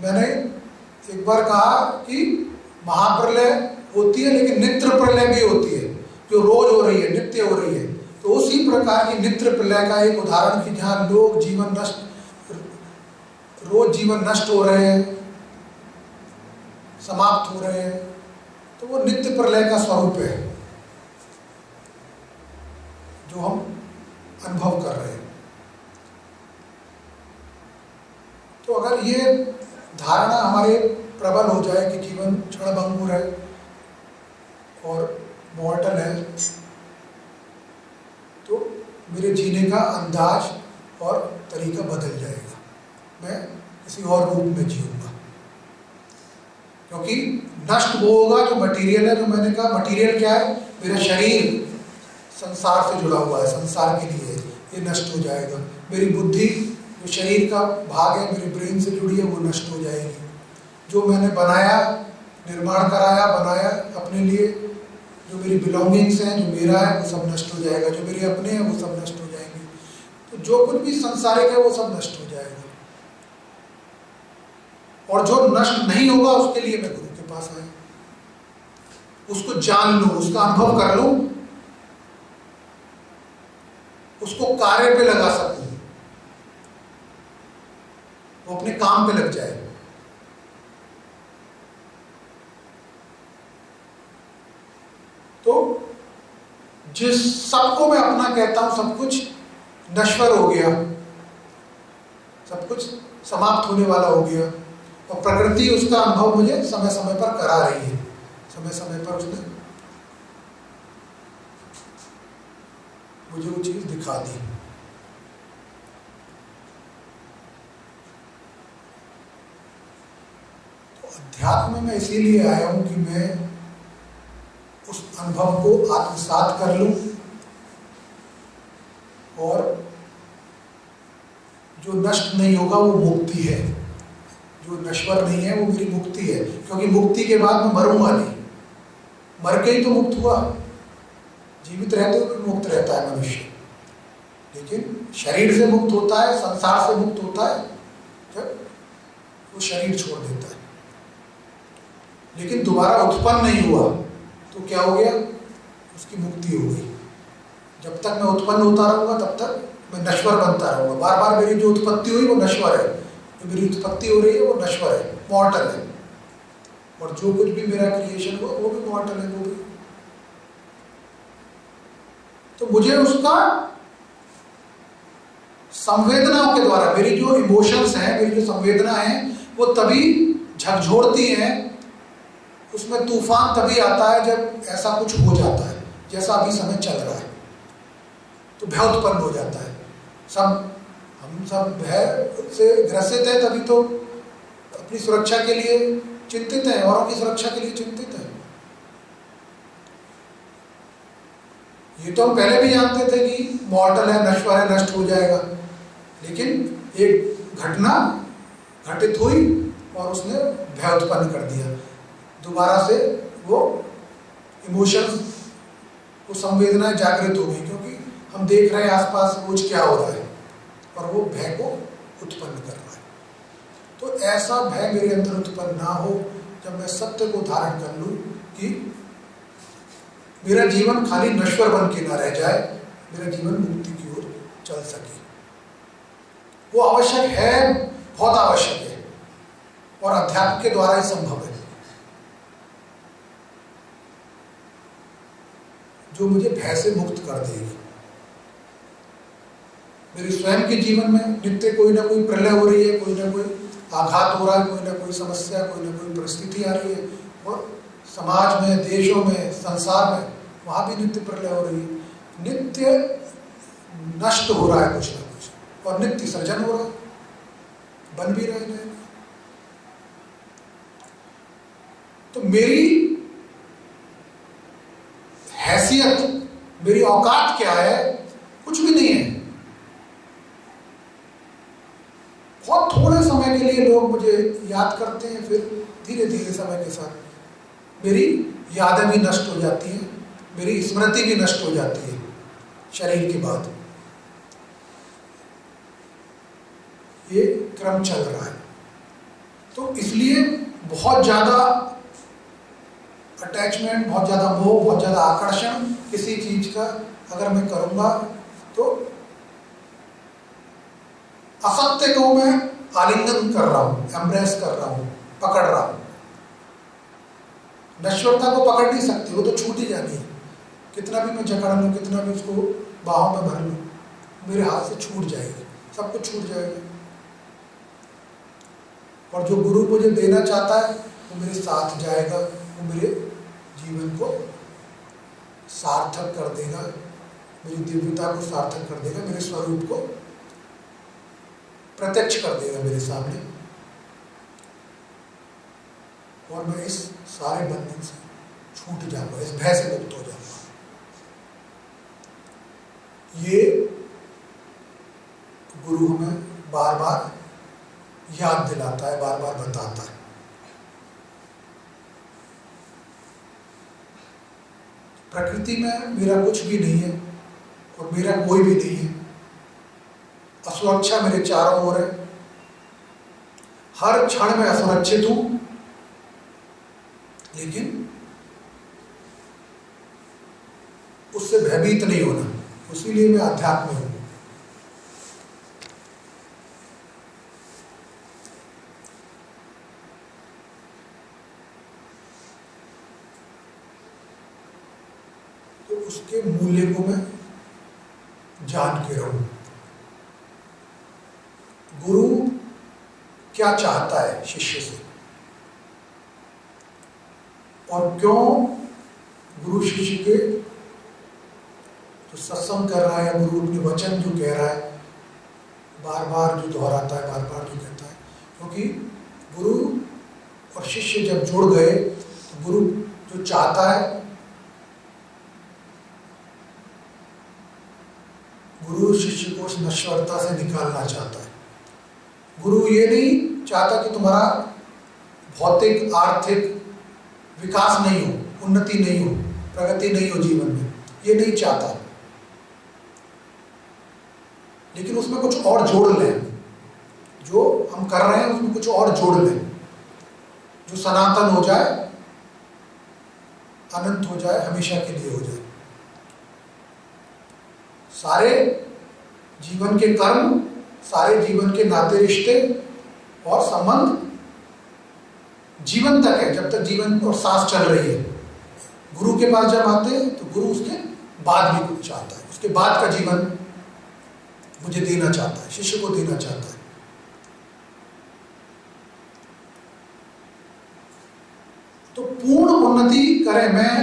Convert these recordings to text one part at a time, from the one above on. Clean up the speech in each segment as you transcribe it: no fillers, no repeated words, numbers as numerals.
मैंने एक बार कहा कि महाप्रलय होती है लेकिन नित्य प्रलय भी होती है, जो रोज हो रही है, नित्य हो रही है। तो उसी प्रकार की नित्य प्रलय का एक उदाहरण कि जहाँ लोग रोज जीवन नष्ट हो रहे हैं, समाप्त हो रहे हैं, तो वो नित्य प्रलय का स्वरूप है जो हम अनुभव कर रहे हैं। तो अगर ये धारणा हमारे प्रबल हो जाए कि जीवन क्षणभंगुर है और मॉर्टल है, तो मेरे जीने का अंदाज और तरीका बदल जाएगा, मैं किसी और रूप में जीऊंगा। क्योंकि नष्ट वो होगा जो मटेरियल है, जो मैंने कहा मटेरियल क्या है, मेरा शरीर संसार से जुड़ा हुआ है, संसार के लिए ये नष्ट हो जाएगा। मेरी बुद्धि जो शरीर का भाग है, मेरे ब्रेन से जुड़ी है, वो नष्ट हो जाएगी। जो मैंने बनाया, निर्माण कराया, बनाया अपने लिए, जो मेरी बिलोंगिंग्स हैं, जो मेरा है, वो सब नष्ट हो जाएगा। जो मेरे अपने हैं वो सब नष्ट हो जाएंगे। तो जो कुछ भी संसारिक है वो सब नष्ट हो जाएगा। और जो नष्ट नहीं होगा उसके लिए मैं गुरु के पास आया, उसको जान लूं, उसका अनुभव कर लूं, उसको कार्य पे लगा सकूं, वो अपने काम पे लग जाए। तो जिस सबको मैं अपना कहता हूं, सब कुछ नश्वर हो गया, सब कुछ समाप्त होने वाला हो गया, और प्रकृति उसका अनुभव मुझे समय समय पर करा रही है। समय समय पर उसने मुझे वो चीज दिखा दी। तो अध्यात्म में इसीलिए आया हूं कि मैं उस अनुभव को आत्मसात कर लूं, और जो नष्ट नहीं होगा वो मुक्ति है, जो नश्वर नहीं है वो मेरी मुक्ति है। क्योंकि मुक्ति के बाद मैं मरूंगा नहीं, मर के ही तो मुक्त हुआ। जीवित रहते हुए मुक्त रहता है मनुष्य, लेकिन शरीर से मुक्त होता है, संसार से मुक्त होता है जब वो शरीर छोड़ देता है। लेकिन दोबारा उत्पन्न नहीं हुआ तो क्या हो गया, उसकी मुक्ति हो गई। जब तक मैं उत्पन्न होता रहूंगा तब तक मैं नश्वर बनता रहूंगा। बार बार मेरी जो उत्पत्ति हुई वो नश्वर है, जो मेरी उत्पत्ति हो रही है वो नश्वर है, मॉर्टल है। और जो कुछ भी मेरा क्रिएशन हुआ वो भी मॉर्टल है, वो भी। तो मुझे उसका संवेदनाओं के द्वारा, मेरी जो इमोशंस हैं, मेरी जो संवेदना है, वो तभी झकझोरती हैं, उसमें तूफान तभी आता है जब ऐसा कुछ हो जाता है जैसा अभी समय चल रहा है। तो भय उत्पन्न हो जाता है। हम सब भय से ग्रसित है, तभी तो अपनी सुरक्षा के लिए चिंतित है, औरों की सुरक्षा के लिए चिंतित है। ये तो हम पहले भी जानते थे कि मॉर्टल है, नश्वर है, नष्ट हो जाएगा। लेकिन एक घटना घटित हुई और उसने भय उत्पन्न कर दिया। दोबारा से वो इमोशंस, वो संवेदनाएं जागृत हो गई, क्योंकि हम देख रहे हैं आसपास रोज क्या हो रहा है और वो भय को उत्पन्न कर रहा है। तो ऐसा भय मेरे अंदर उत्पन्न ना हो, जब मैं सत्य को धारण कर लूं कि मेरा जीवन खाली नश्वर बन के ना रह जाए, मेरा जीवन मुक्ति की ओर चल सके। वो आवश्यक है, बहुत आवश्यक है, और अध्यात्म के द्वारा ही संभव है, जो मुझे भय से मुक्त कर देगी। मेरे स्वयं के जीवन में नित्य कोई ना कोई प्रलय हो रही है, कोई ना कोई आघात हो रहा है, कोई ना कोई समस्या, कोई ना कोई परिस्थिति आ रही है, और समाज में, देशों में, संसार में, वहां भी नित्य प्रलय हो रही है। नित्य नष्ट हो रहा है कुछ ना कुछ, और नित्य सृजन हो रहा है, बन भी रहे हैं। तो मेरी हैसियत, मेरी औकात क्या है? कुछ भी नहीं है। बहुत थोड़े समय के लिए लोग मुझे याद करते हैं, फिर धीरे धीरे समय के साथ मेरी यादें भी नष्ट हो जाती हैं, मेरी स्मृति भी नष्ट हो जाती है शरीर के बाद। ये क्रम चल रहा है। तो इसलिए बहुत ज़्यादा अटैचमेंट, बहुत ज़्यादा मोह, बहुत ज़्यादा आकर्षण किसी चीज का अगर मैं करूंगा तो असत्य को मैं आलिंगन कर रहा हूं, एम्ब्रेस कर रहा हूं, पकड़ रहा हूं। नश्वरता को पकड़ नहीं सकती, वो तो छूट ही जानी है। कितना भी मैं जकड़ लूं, कितना भी उसको बाहों में भर लूं, मेरे हाथ से छूट जाएगी, सब कुछ छूट जाएगा। और जो गुरु मुझे देना चाहता है वो मेरे साथ जाएगा, वो मेरे जीवन को सार्थक कर देगा, मेरी दिव्यता को सार्थक कर देगा, मेरे स्वरूप को प्रत्यक्ष कर देगा मेरे सामने, और मैं इस सारे बंधन से छूट जाऊंगा, इस भय से मुक्त हो जाऊंगा। ये गुरु हमें बार बार याद दिलाता है, बार बार बताता है। प्रकृति में मेरा कुछ भी नहीं है और मेरा कोई भी नहीं है। असुरक्षा मेरे चारों ओर है, हर क्षण में असुरक्षित हूं, लेकिन उससे भयभीत नहीं होना, उसीलिए मैं अध्यात्म हूं। तो उसके मूल्य को मैं जान के रहूं। गुरु क्या चाहता है शिष्य से, और क्यों गुरु शिष्य के जो सत्संग कर रहा है या गुरु अपने वचन जो कह रहा है, बार बार जो दोहराता है, बार बार जो कहता है, क्योंकि गुरु और शिष्य जब जुड़ गए तो गुरु जो चाहता है, गुरु शिष्य को उस नश्वरता से निकालना चाहता है। गुरु ये नहीं चाहता कि तुम्हारा भौतिक आर्थिक विकास नहीं हो, उन्नति नहीं हो, प्रगति नहीं हो जीवन में, ये नहीं चाहता, लेकिन उसमें कुछ और जोड़ लें। जो हम कर रहे हैं उसमें कुछ और जोड़ लें, जो सनातन हो जाए, अनंत हो जाए, हमेशा के लिए हो जाए। सारे जीवन के कर्म, सारे जीवन के नाते रिश्ते और संबंध जीवन तक है, जब तक जीवन और सांस चल रही है। गुरु के पास जब आते हैं तो गुरु उसके बाद भी कुछ चाहता है, उसके बाद का जीवन मुझे देना चाहता है, शिष्य को देना चाहता है। तो पूर्ण उन्नति करें, मैं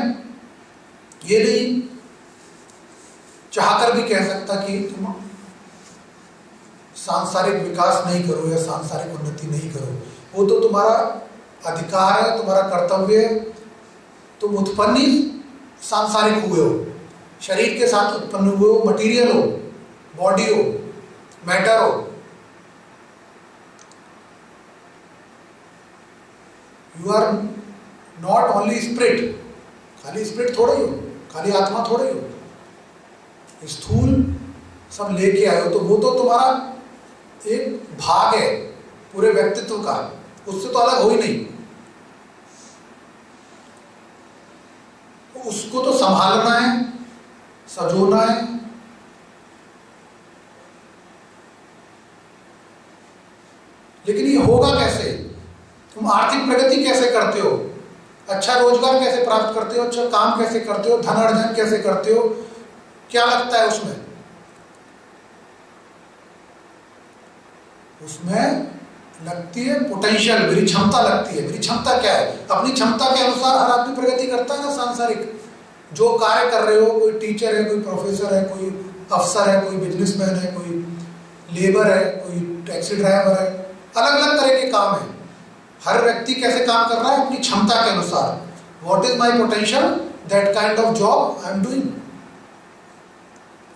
ये नहीं चाहकर भी कह सकता कि तुम सांसारिक विकास नहीं करो या सांसारिक उन्नति नहीं करो, वो तो तुम्हारा अधिकार है, तुम्हारा कर्तव्य है। तुम उत्पन्न ही सांसारिक हुए हो, शरीर के साथ उत्पन्न हुए हो, मटीरियल हो, बॉडी हो, मैटर हो। You are not only spirit, खाली स्पिरिट थोड़े ही हो, खाली आत्मा थोड़े ही हो, स्थूल सब लेके आए हो, तो वो तो तुम्हारा एक भाग है पूरे व्यक्तित्व का, उससे तो अलग हो ही नहीं। तो उसको तो संभालना है, सजोना है। लेकिन ये होगा कैसे? तुम आर्थिक प्रगति कैसे करते हो, अच्छा रोजगार कैसे प्राप्त करते हो, अच्छा काम कैसे करते हो, धन अर्जन कैसे करते हो, क्या लगता है उसमें? उसमें लगती है पोटेंशियल, मेरी क्षमता लगती है। मेरी क्षमता क्या है? अपनी क्षमता के अनुसार हर आदमी प्रगति करता है ना। सांसारिक जो कार्य कर रहे हो, कोई टीचर है, कोई प्रोफेसर है, कोई अफसर है, कोई बिजनेसमैन है, कोई लेबर है, कोई टैक्सी ड्राइवर है, अलग अलग तरह के काम है। हर व्यक्ति कैसे काम कर रहा है? अपनी क्षमता के अनुसार। What is my potential, that kind of job I am doing.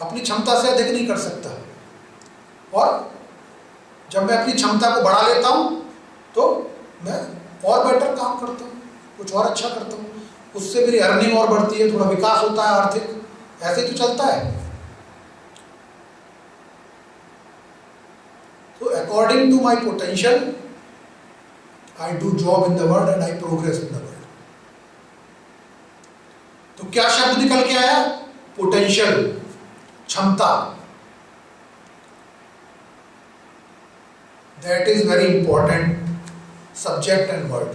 अपनी क्षमता से अधिक नहीं कर सकता। और जब मैं अपनी क्षमता को बढ़ा लेता हूं तो मैं और बेटर काम करता हूं, कुछ और अच्छा करता हूं, उससे मेरी अर्निंग और बढ़ती है, थोड़ा विकास होता है आर्थिक, ऐसे तो चलता है। तो according to my potential I do job in the world and I progress in the world. तो क्या शब्द निकल के आया? पोटेंशियल, क्षमता। That is very important subject and word.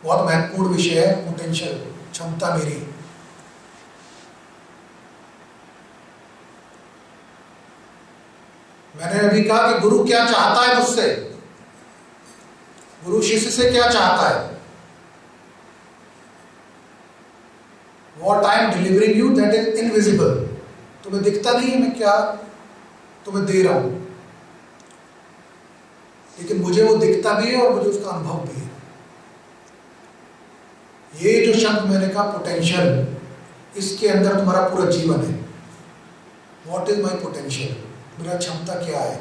बहुत महत्वपूर्ण विषय है पोटेंशियल, क्षमता मेरी। मैंने अभी कहा कि गुरु क्या चाहता है मुझसे, गुरु शिष्य से क्या चाहता है। What I am delivering you that is invisible, तुम्हें दिखता नहीं है मैं क्या तुम्हें दे रहा हूं, लेकिन मुझे वो दिखता भी है और मुझे उसका अनुभव भी है। ये जो शब्द मैंने कहा पोटेंशियल, इसके अंदर तुम्हारा पूरा जीवन है। What is my potential? मेरा क्षमता क्या है।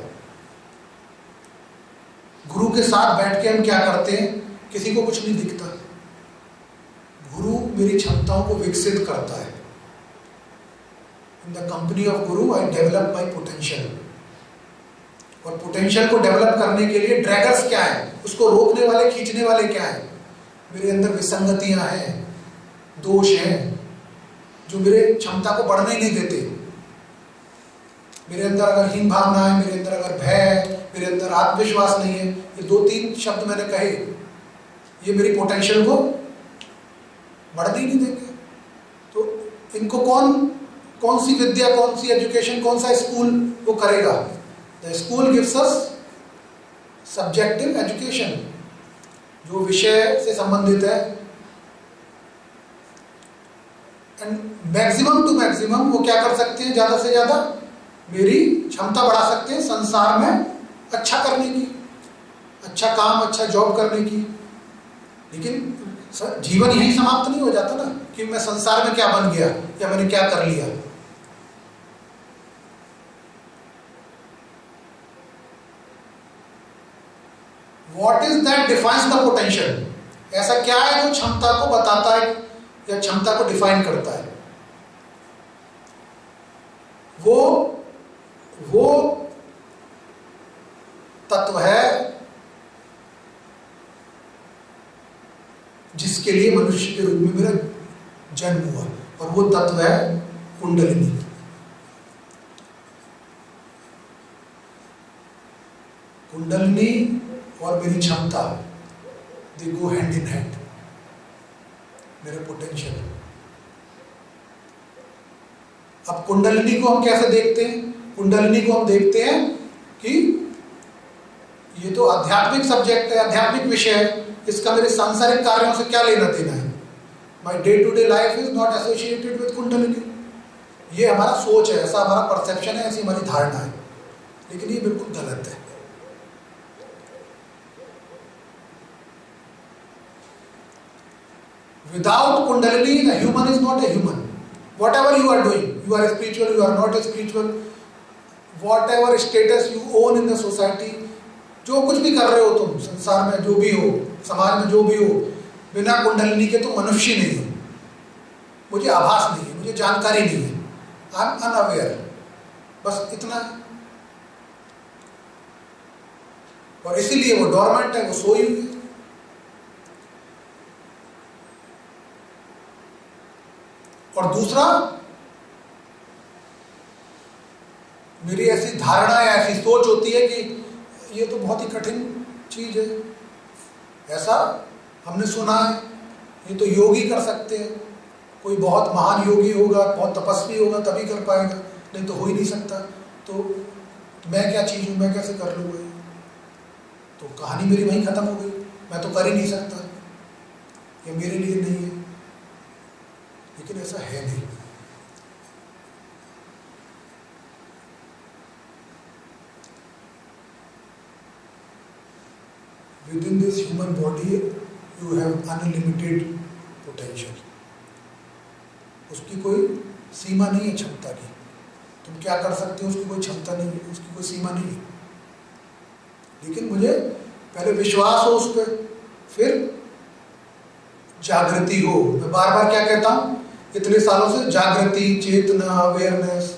गुरु के साथ बैठ के हम क्या करते हैं? किसी को कुछ नहीं दिखता। गुरु मेरी क्षमताओं को विकसित करता है। In the company of Guru I develop my potential. और पोटेंशियल को डेवलप करने के लिए ड्रैगर्स क्या है, उसको रोकने वाले, खींचने वाले क्या है? मेरे अंदर विसंगतियां हैं, दोष हैं, जो मेरे क्षमता को बढ़ने ही नहीं देते। मेरे अंदर अगर हीन भावना है, मेरे अंदर अगर भय है, मेरे अंदर आत्मविश्वास नहीं है, ये 2-3 शब्द मैंने कहे, ये मेरी पोटेंशियल को बढ़ने ही नहीं देंगे। तो इनको कौन सी विद्या, कौन सी एजुकेशन, कौन सा स्कूल वो करेगा? The school gives us subjective education, जो विषय से संबंधित है, एंड मैक्सिमम टू मैक्सिमम वो क्या कर सकते हैं? ज्यादा से ज्यादा मेरी क्षमता बढ़ा सकते हैं संसार में अच्छा करने की, अच्छा काम, अच्छा जॉब करने की। लेकिन जीवन यही समाप्त नहीं हो जाता ना कि मैं संसार में क्या बन गया या मैंने क्या कर लिया। What is that defines the potential? ऐसा क्या है जो क्षमता को बताता है या क्षमता को डिफाइन करता है? वो तत्व है जिसके लिए मनुष्य के रूप में मेरा जन्म हुआ, और वो तत्व है कुंडलिनी। कुंडलिनी और मेरी क्षमता, दे गो हैंड इन हैंड। मेरा पोटेंशियल। अब कुंडलिनी को हम कैसे देखते हैं? कुंडलिनी को हम देखते हैं कि ये तो आध्यात्मिक सब्जेक्ट है, आध्यात्मिक विषय है, इसका मेरे सांसारिक कार्यों से क्या लेना देना है। My day to day life is not associated with kundalini. ये हमारा सोच है, ऐसा हमारा परसेप्शन है, ऐसी हमारी धारणा है, लेकिन ये बिल्कुल गलत है। Without Kundalini, the human is not a human. Whatever you are doing, you are spiritual, you are not spiritual, whatever status you own in the society, जो कुछ भी कर रहे हो तुम संसार में, जो भी हो, समाज में जो भी हो, बिना कुंडलिनी के तो मनुष्य नहीं हो। मुझे आभास नहीं है, मुझे जानकारी नहीं है, आई एम अनअवेयर, बस इतना। और इसीलिए वो डोरमेंट है, वो सोई हुई है। और दूसरा, मेरी ऐसी धारणा या ऐसी सोच होती है कि ये तो बहुत ही कठिन चीज है, ऐसा हमने सुना है, ये तो योगी कर सकते हैं, कोई बहुत महान योगी होगा, बहुत तपस्वी होगा तभी कर पाएगा, नहीं तो हो ही नहीं सकता। तो मैं क्या चीज हूं, मैं कैसे कर लूंगा? तो कहानी मेरी वहीं खत्म हो गई, मैं तो कर ही नहीं सकता, ये मेरे लिए नहीं है। लेकिन ऐसा है नहीं। Within this human body you have unlimited potential. उसकी कोई सीमा नहीं है क्षमता की। तुम क्या कर सकते हो उसकी कोई क्षमता नहीं है, उसकी कोई सीमा नहीं है। लेकिन मुझे पहले विश्वास हो उस पर, फिर जागृति हो। मैं बार बार क्या कहता हूँ, इतने सालों से जागृति, चेतना, अवेयरनेस,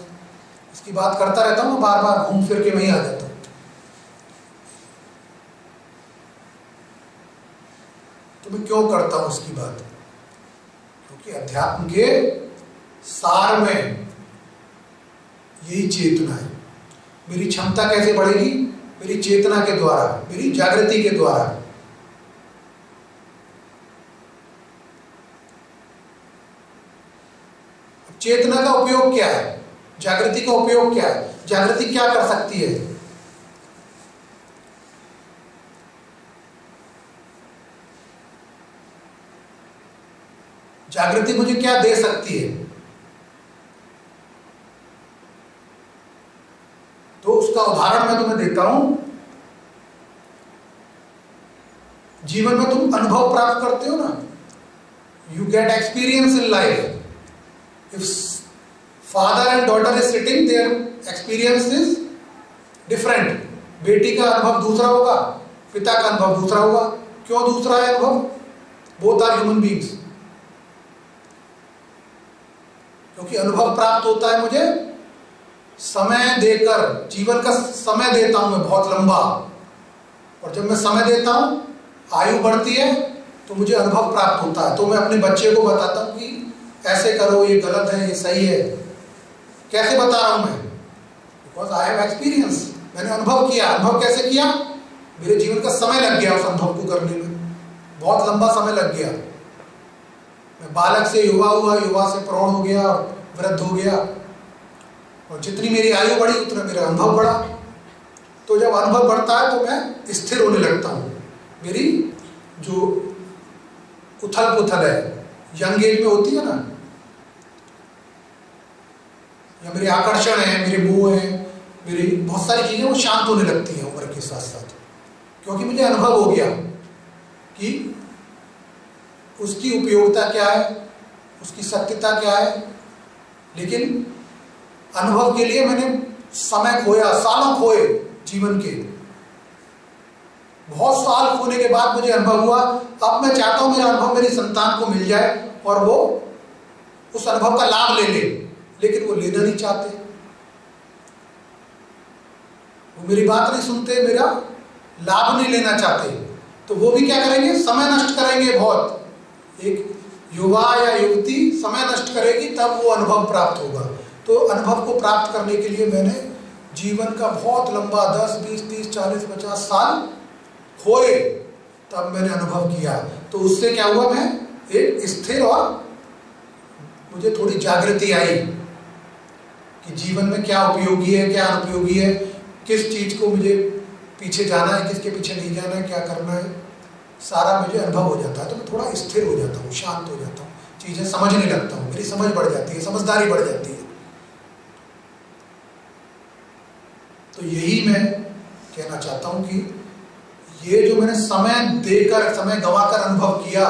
इसकी बात करता रहता हूँ। मैं बार बार घूम फिर के वहीं आ जाता हूँ। तो मैं क्यों करता हूं उसकी बात? क्योंकि अध्यात्म के सार में यही चेतना है। मेरी क्षमता कैसे बढ़ेगी? मेरी चेतना के द्वारा, मेरी जागृति के द्वारा। चेतना का उपयोग क्या है? जागृति का उपयोग क्या है? जागृति क्या कर सकती है? जागृति मुझे क्या दे सकती है? तो उसका उदाहरण मैं तुम्हें देता हूं। जीवन में तुम अनुभव प्राप्त करते हो ना, you get experience in life. If father and daughter is sitting, their experience is different. बेटी का अनुभव दूसरा होगा, पिता का अनुभव दूसरा होगा। क्यों दूसरा है अनुभव? Both are human beings. क्योंकि अनुभव प्राप्त होता है मुझे समय देकर। जीवन का समय देता हूं मैं बहुत लंबा, और जब मैं समय देता हूं, आयु बढ़ती है, तो मुझे अनुभव प्राप्त होता है। तो मैं अपने बच्चे को बताता हूं कि ऐसे करो, ये गलत है, ये सही है। कैसे बता रहा हूं मैं? Because I have experience. मैंने अनुभव किया। अनुभव कैसे किया? मेरे जीवन का समय लग गया उस अनुभव को करने में, बहुत लंबा समय लग गया। मैं बालक से युवा हुआ, युवा से प्रौढ़ हो गया, वृद्ध हो गया, और जितनी मेरी आयु बढ़ी उतना मेरा अनुभव बढ़ा। तो जब अनुभव बढ़ता है तो मैं स्थिर होने लगता हूं। मेरी जो उथल पुथल है यंग एज में होती है ना, या मेरे आकर्षण है, मेरे मोह है, मेरी बहुत सारी चीजें वो शांत होने लगती हैं उम्र के साथ साथ। क्योंकि मुझे अनुभव हो गया कि उसकी उपयोगिता क्या है, उसकी सत्यता क्या है। लेकिन अनुभव के लिए मैंने समय खोया, सालों खोए जीवन के। बहुत साल खोने के बाद मुझे अनुभव हुआ। अब मैं चाहता हूं मेरा अनुभव मेरी संतान को मिल जाए और वो उस अनुभव का लाभ ले ले, लेकिन वो लेना नहीं चाहते। वो मेरी बात नहीं सुनते, मेरा लाभ नहीं लेना चाहते। तो वो भी क्या करेंगे? समय नष्ट करेंगे बहुत। एक युवा या युवती समय नष्ट करेगी, तब वो अनुभव प्राप्त होगा। तो अनुभव को प्राप्त करने के लिए मैंने जीवन का बहुत लंबा 10, 20, 30, 40, 50 साल खोए, तब मैंने अनुभव किया। तो उससे क्या हुआ? मैं एक स्थिर और मुझे थोड़ी जागृति आई कि जीवन में क्या उपयोगी है, क्या अनुपयोगी है, किस चीज को मुझे पीछे जाना है, किसके पीछे नहीं जाना है, क्या करना है, सारा मुझे अनुभव हो जाता है। तो मैं थोड़ा स्थिर हो जाता हूँ, शांत हो जाता हूँ, चीजें समझने लगता हूँ, मेरी समझ बढ़ जाती है, समझदारी बढ़ जाती है। तो यही मैं कहना चाहता हूँ कि ये जो मैंने समय देकर, समय गंवाकर अनुभव किया,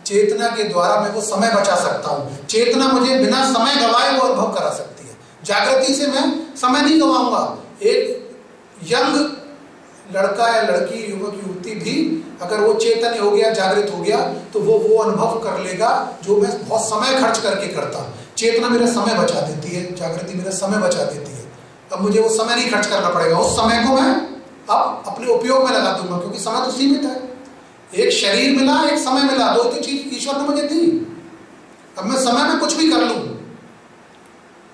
चेतना के द्वारा मैं वो समय बचा सकता हूँ। चेतना मुझे बिना समय गंवाए वो अनुभव करा सकती है। जागृति से मैं समय नहीं गंवाऊंगा। एक यंग लड़का या लड़की, युवक युवती भी अगर वो चेतन हो गया, जागृत हो गया, तो वो अनुभव कर लेगा जो मैं बहुत समय खर्च करके करता। चेतना मेरा समय बचा देती है, जागृति मेरा समय बचा देती है। अब मुझे वो समय नहीं खर्च करना पड़ेगा। उस समय को मैं अब अपने उपयोग में लगा दूंगा, क्योंकि समय तो सीमित है। एक शरीर मिला, एक समय मिला, दो तो चीज ईश्वर ने मुझे दी। अब मैं समय में कुछ भी कर लूं,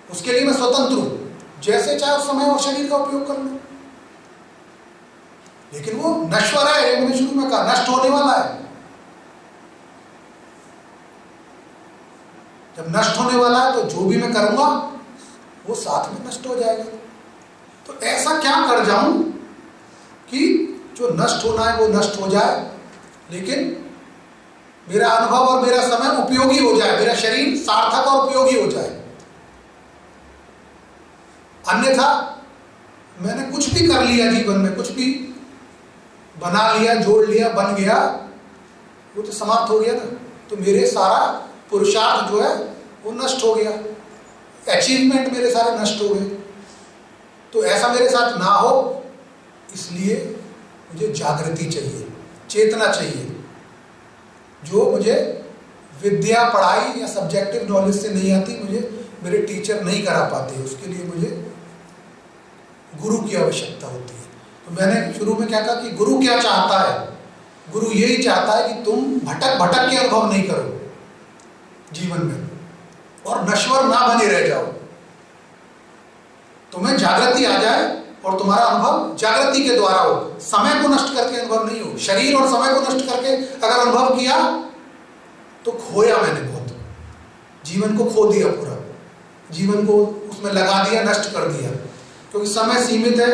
उसके लिए मैं स्वतंत्र हूं, जैसे चाहे उस समय और शरीर का उपयोग कर लूं। लेकिन वो नश्वर है, ये मैंने शुरू में कहा, नष्ट होने वाला है। जब नष्ट होने वाला है तो जो भी मैं करूंगा वो साथ में नष्ट हो जाएगा। तो ऐसा क्या कर जाऊं कि जो नष्ट होना है वो नष्ट हो जाए, लेकिन मेरा अनुभव और मेरा समय उपयोगी हो जाए, मेरा शरीर सार्थक और उपयोगी हो जाए। अन्यथा मैंने कुछ भी कर लिया जीवन में, कुछ भी बना लिया, जोड़ लिया, बन गया, वो तो समाप्त हो गया ना। तो मेरे सारा पुरुषार्थ जो है वो नष्ट हो गया, अचीवमेंट मेरे सारे नष्ट हो गए। तो ऐसा मेरे साथ ना हो, इसलिए मुझे जागृति चाहिए, चेतना चाहिए, जो मुझे विद्या, पढ़ाई या सब्जेक्टिव नॉलेज से नहीं आती, मुझे मेरे टीचर नहीं करा पाते। उसके लिए मुझे गुरु की आवश्यकता होती है। तो मैंने शुरू में क्या कहा कि गुरु क्या चाहता है, गुरु यही चाहता है कि तुम भटक भटक के अनुभव नहीं करो जीवन में और नश्वर ना बने रह जाओ। तुम्हें जागृति आ जाए और तुम्हारा अनुभव जागृति के द्वारा हो, समय को नष्ट करके अनुभव नहीं हो। शरीर और समय को नष्ट करके अगर अनुभव किया तो खोया मैंने बहुत, जीवन को खो दिया, पूरा जीवन को उसमें लगा दिया, नष्ट कर दिया। क्योंकि समय सीमित है,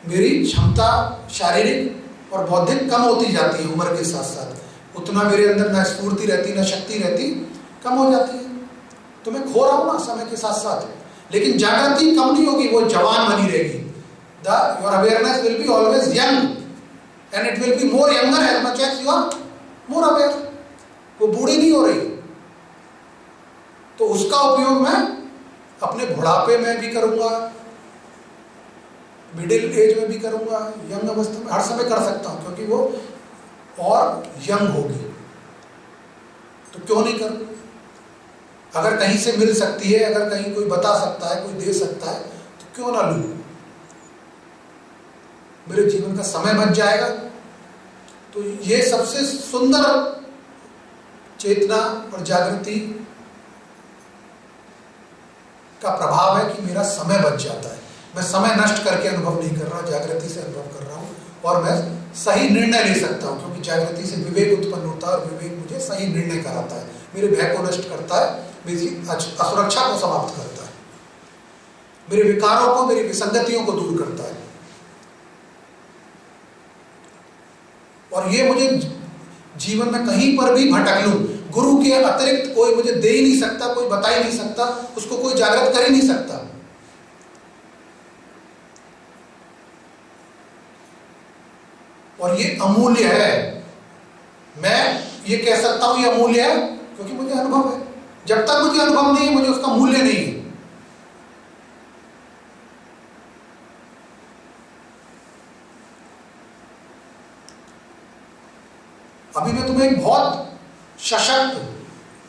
मेरी क्षमता शारीरिक और बौद्धिक कम होती जाती है उम्र के साथ साथ, उतना मेरे अंदर न स्फूर्ति रहती न शक्ति रहती, कम हो जाती है। तो मैं खो रहा हूं ना समय के साथ साथ। लेकिन जागृति कम नहीं होगी, वो जवान बनी रहेगी। Your awareness will be always young and it will be more younger as much as you are more aware. वो बूढ़ी नहीं हो रही। तो उसका उपयोग मैं अपने बुढ़ापे में भी करूंगा, मिडिल एज में भी करूंगा, यंग अवस्था में, हर समय कर सकता हूं, क्योंकि वो और यंग होगी। तो क्यों नहीं करूं? अगर कहीं से मिल सकती है, अगर कहीं कोई बता सकता है, कोई दे सकता है, तो क्यों ना लूं? मेरे जीवन का समय बच जाएगा। तो ये सबसे सुंदर चेतना और जागृति का प्रभाव है कि मेरा समय बच जाता है। मैं समय नष्ट करके अनुभव नहीं कर रहा, जागृति से अनुभव कर रहा हूं और मैं सही निर्णय ले सकता हूं, क्योंकि जागृति से विवेक उत्पन्न होता है और विवेक मुझे सही निर्णय कराता है, मेरे भय को नष्ट करता है, मेरी असुरक्षा को समाप्त करता है, मेरे विकारों को, मेरी विसंगतियों को दूर करता है। और ये मुझे जीवन में कहीं पर भी भटक लूं, गुरु के अतिरिक्त कोई मुझे दे ही नहीं सकता, कोई बता ही नहीं सकता, उसको कोई जागृत कर ही नहीं सकता। और ये अमूल्य है। मैं ये कह सकता हूं ये अमूल्य है क्योंकि मुझे अनुभव है। जब तक मुझे अनुभव नहीं है, मुझे उसका मूल्य नहीं है। अभी मैं तुम्हें एक बहुत सशक्त,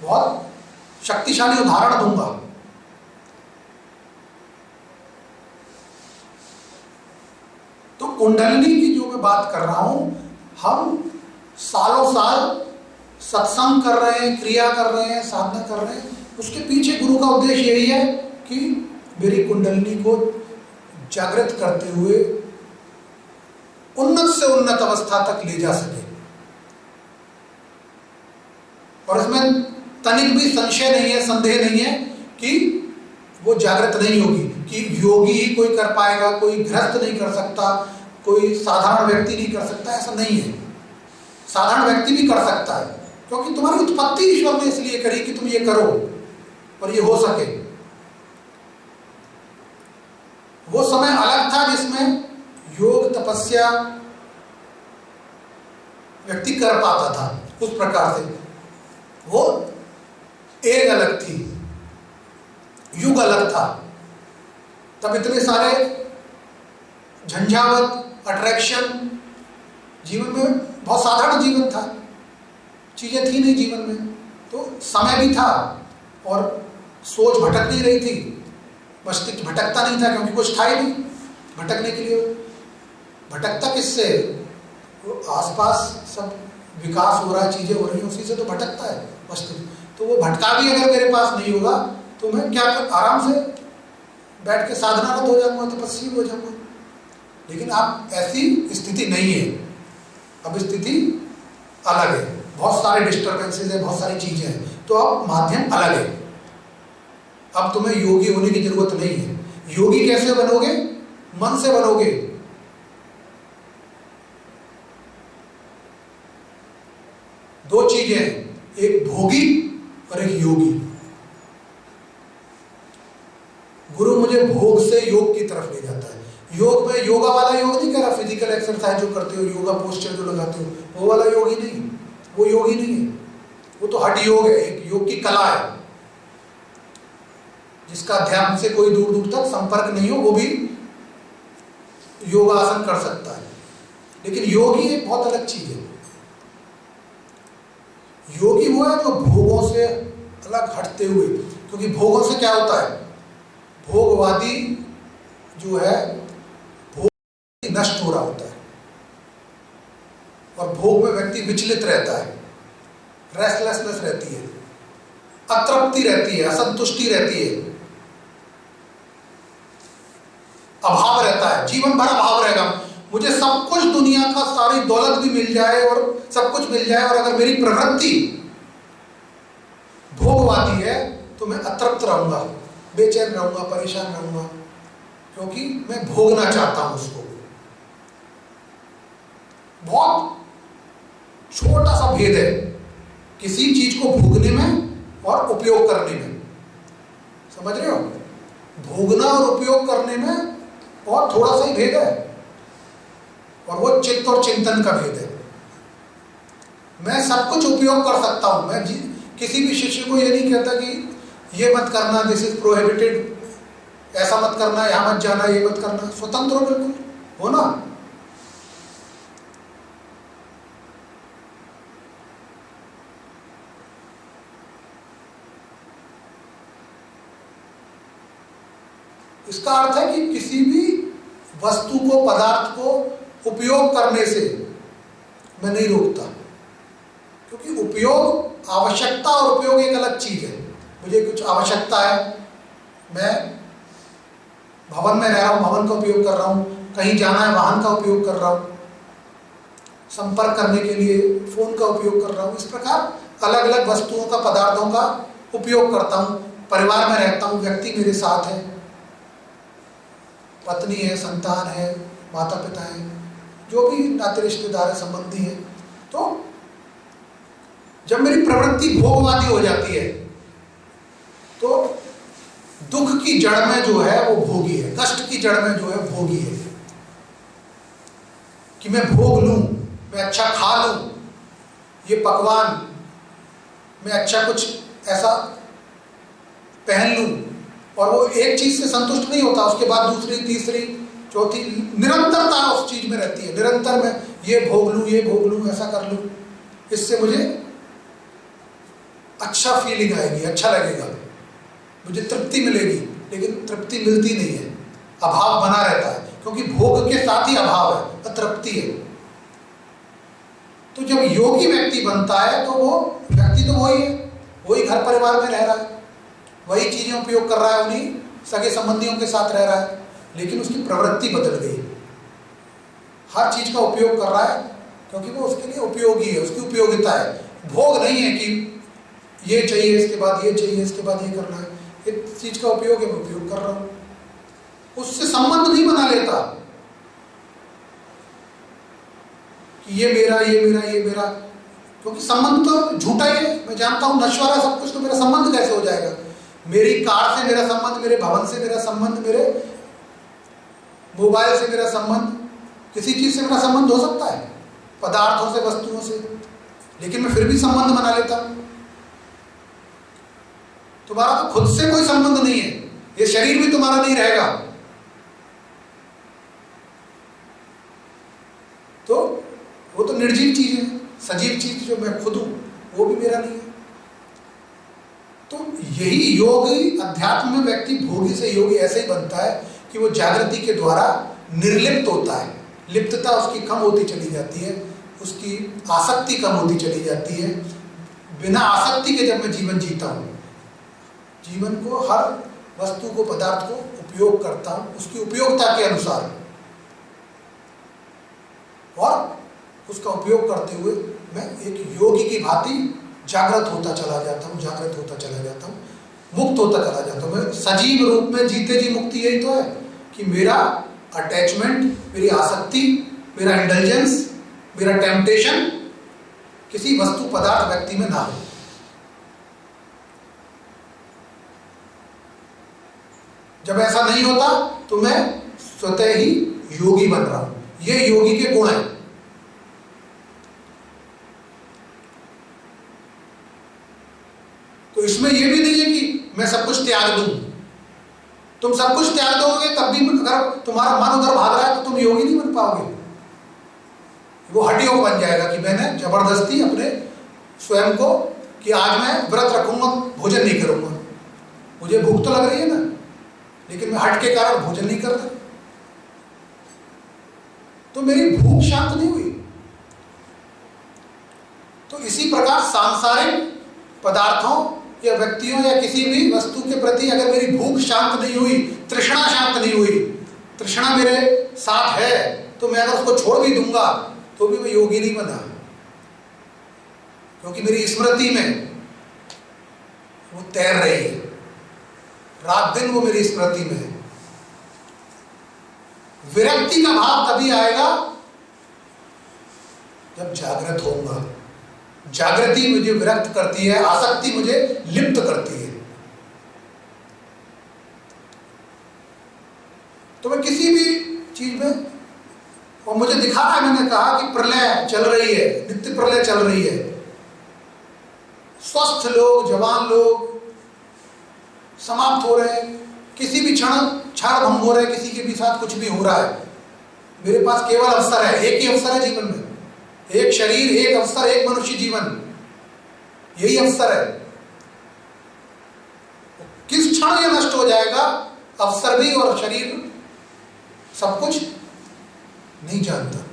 बहुत शक्तिशाली उदाहरण दूंगा। तो कुंडलिनी की जो मैं बात कर रहा हूं, हम सालों साल सत्संग कर रहे हैं, क्रिया कर रहे हैं, साधना कर रहे हैं, उसके पीछे गुरु का उद्देश्य यही है कि मेरी कुंडलिनी को जागृत करते हुए उन्नत से उन्नत अवस्था तक ले जा सके। और इसमें तनिक भी संशय नहीं है, संदेह नहीं है कि वो जागृत नहीं होगी, कि योगी ही कोई कर पाएगा, कोई गृहस्थ नहीं कर सकता, कोई साधारण व्यक्ति नहीं कर सकता, ऐसा नहीं है। साधारण व्यक्ति भी कर सकता है, क्योंकि तुम्हारी उत्पत्ति ईश्वर ने इसलिए करी कि तुम ये करो और ये हो सके। वो समय अलग था जिसमें योग तपस्या व्यक्ति कर पाता था उस प्रकार से, वो एज अलग थी, युग अलग था। तब इतने सारे झंझावत, अट्रैक्शन, जीवन में बहुत साधारण जीवन था, चीजें थी नहीं जीवन में, तो समय भी था और सोच भटक नहीं रही थी, मस्तिष्क भटकता नहीं था, क्योंकि कुछ था ही नहीं भटकने के लिए। भटकता किससे? वो आसपास सब विकास हो रहा है, चीजें हो रही हैं, उसी से तो भटकता है मस्तिष्क। तो वो भटका भी अगर मेरे पास नहीं होगा तो मैं क्या कर, आराम से बैठ के साधनारत हो जाऊंगा, तपस्वी हो जाऊंगा। लेकिन अब ऐसी स्थिति नहीं है, अब स्थिति अलग है, बहुत सारे डिस्टर्बेंसेस है, बहुत सारी चीजें हैं, तो अब माध्यम अलग है। अब तुम्हें योगी होने की जरूरत नहीं है। योगी कैसे बनोगे? मन से बनोगे। दो चीजें, एक भोगी और एक योगी। गुरु मुझे भोग से योग की तरफ ले जाता है। योग में योगा वाला योग नहीं कर रहा, फिजिकल एक्सरसाइज जो करते हो, योगा पोस्चर जो लगाते हो, वो वाला योगी नहीं, वो योगी नहीं है। वो तो हठ योग है, एक योग की कला है, जिसका अध्यात्म से कोई दूर दूर तक संपर्क नहीं हो, वो भी योगासन कर सकता है। लेकिन योगी एक बहुत अलग चीज है। योगी वो है जो भोगों से अलग हटते हुए, क्योंकि भोगों से क्या होता है, भोगवादी जो है भोग नष्ट हो रहा होता है, और भोग में व्यक्ति विचलित रहता है, रेस्टलेसनेस रहती है, अतृप्ति रहती है, असंतुष्टि रहती है, अभाव रहता है, जीवन भर अभाव रहेगा। मुझे सब कुछ दुनिया का, सारी दौलत भी मिल जाए और सब कुछ मिल जाए, और अगर मेरी प्रवृत्ति भोगवादी है तो मैं अतृप्त रहूंगा, बेचैन रहूंगा, परेशान रहूंगा, क्योंकि मैं भोगना चाहता हूं उसको। बहुत छोटा सा भेद है किसी चीज को भोगने में और उपयोग करने में, समझ रहे हो? भोगना और उपयोग करने में बहुत थोड़ा सा ही भेद है, और वो चित्त और चिंतन का भेद है। मैं सब कुछ उपयोग कर सकता हूं। मैं किसी भी शिष्य को ये नहीं कहता कि ये मत करना, दिस इज प्रोहिबिटेड, ऐसा मत करना, यहां मत जाना, ये मत करना। स्वतंत्र हो, बिल्कुल हो ना। इसका अर्थ है कि किसी भी वस्तु को, पदार्थ को उपयोग करने से मैं नहीं रोकता, क्योंकि उपयोग, आवश्यकता और उपयोग एक अलग चीज है। मुझे कुछ आवश्यकता है, मैं भवन में रह रहा हूं, भवन का उपयोग कर रहा हूं, कहीं जाना है, वाहन का उपयोग कर रहा हूं, संपर्क करने के लिए फोन का उपयोग कर रहा हूं। इस प्रकार अलग अलग वस्तुओं का, पदार्थों का उपयोग करता हूं। परिवार में रहता हूं, व्यक्ति मेरे साथ है, पत्नी है, संतान है, माता पिता है, जो भी नाते रिश्तेदार है, संबंधी है। तो जब मेरी प्रवृत्ति भोगवादी हो जाती है तो दुख की जड़ में जो है वो भोगी है, कष्ट की जड़ में जो है भोगी है। कि मैं भोग लूं, मैं अच्छा खा लूं, ये पकवान, मैं अच्छा कुछ ऐसा पहन लूं, और वो एक चीज से संतुष्ट नहीं होता, उसके बाद दूसरी, तीसरी, चौथी, निरंतरता उस चीज में रहती है। निरंतर मैं ये भोग लूं, ये भोग लूं, ऐसा कर लूं, इससे मुझे अच्छा फीलिंग आएगी, अच्छा लगेगा, मुझे तृप्ति मिलेगी। लेकिन तृप्ति मिलती नहीं है, अभाव बना रहता है, क्योंकि भोग के साथ ही अभाव है, अतृप्ति है। तो जब योगी व्यक्ति बनता है तो वो व्यक्ति तो वही है, वही घर परिवार में रह रहा है, वही चीजें उपयोग कर रहा है, उन्हीं सगे संबंधियों के साथ रह रहा है, लेकिन उसकी प्रवृत्ति बदल गई। हर चीज का उपयोग कर रहा है क्योंकि वो उसके लिए उपयोगी है, उसकी उपयोगिता है। भोग नहीं है कि ये चाहिए, इसके बाद ये चाहिए, इसके बाद ये करना है। इस चीज का उपयोग है, मैं उपयोग कर रहा हूं, उससे संबंध नहीं बना लेता कि ये मेरा, ये मेरा, ये मेरा, क्योंकि संबंध तो झूठा ही है। मैं जानता हूं नश्वर है सब कुछ, तो मेरा संबंध कैसे हो जाएगा? मेरी कार से मेरा संबंध, मेरे भवन से मेरा संबंध, मेरे मोबाइल से मेरा संबंध, किसी चीज से मेरा संबंध हो सकता है, पदार्थों से, वस्तुओं से, लेकिन मैं फिर भी संबंध बना लेता हूं। तुम्हारा तो खुद से कोई संबंध नहीं है, ये शरीर भी तुम्हारा नहीं रहेगा, तो वो तो निर्जीव चीज है। सजीव चीज जो मैं खुद हूं वो भी मेरा नहीं है। तो यही योगी, अध्यात्म में व्यक्ति भोगी से योगी ऐसे ही बनता है कि वो जागृति के द्वारा निर्लिप्त होता है। लिप्तता उसकी कम होती चली जाती है, उसकी आसक्ति कम होती चली जाती है। बिना आसक्ति के जब मैं जीवन जीता हूं, जीवन को, हर वस्तु को, पदार्थ को उपयोग करता हूं उसकी उपयोगिता के अनुसार, और उसका उपयोग करते हुए मैं एक योगी की भांति जागृत होता चला जाता हूं, जागृत होता चला जाता हूं, मुक्त होता चला जाता हूं। मैं सजीव रूप में जीते जी मुक्ति यही तो है कि मेरा अटैचमेंट, मेरी आसक्ति, मेरा इंडल्जेंस, मेरा टेम्पटेशन किसी वस्तु, पदार्थ, व्यक्ति में ना हो। जब ऐसा नहीं होता तो मैं स्वतः ही योगी बन रहा हूं। ये योगी के गुण हैं। तो इसमें यह भी नहीं है कि मैं सब कुछ त्याग दूं। तुम सब कुछ त्याग दोगे तब भी अगर तुम्हारा मन उधर भाग रहा है तो तुम योगी नहीं बन पाओगे। वो हठ योग बन जाएगा कि मैंने जबरदस्ती अपने स्वयं को कि आज मैं व्रत रखूंगा, भोजन नहीं करूंगा। मुझे भूख तो लग रही है ना, लेकिन मैं हट के कारण भोजन नहीं कर रहा, तो मेरी भूख शांत नहीं हुई। सांसारिक पदार्थों या व्यक्तियों या किसी भी वस्तु के प्रति अगर मेरी भूख शांत नहीं हुई, तृष्णा शांत नहीं हुई, तृष्णा मेरे साथ है, तो मैं अगर उसको छोड़ भी दूंगा तो भी मैं योगी नहीं बना, क्योंकि मेरी स्मृति में वो तैर रही है, रात दिन वो मेरी स्मृति में है। विरक्ति का भाव तभी आएगा जब जागृत होऊंगा। जागृति मुझे विरक्त करती है, आसक्ति मुझे लिप्त करती है। तो मैं किसी भी चीज में, और मुझे दिखा है, मैंने कहा कि प्रलय चल रही है, नित्य प्रलय चल रही है। स्वस्थ लोग, जवान लोग समाप्त हो रहे हैं, किसी भी क्षण क्षण भंग हो रहे हैं, किसी के भी साथ कुछ भी हो रहा है। मेरे पास केवल अवसर है, एक ही अवसर है जीवन में, एक शरीर, एक अवसर, एक मनुष्य जीवन, यही अवसर है। किस क्षण यह नष्ट हो जाएगा, अवसर भी और शरीर, सब कुछ नहीं जानता।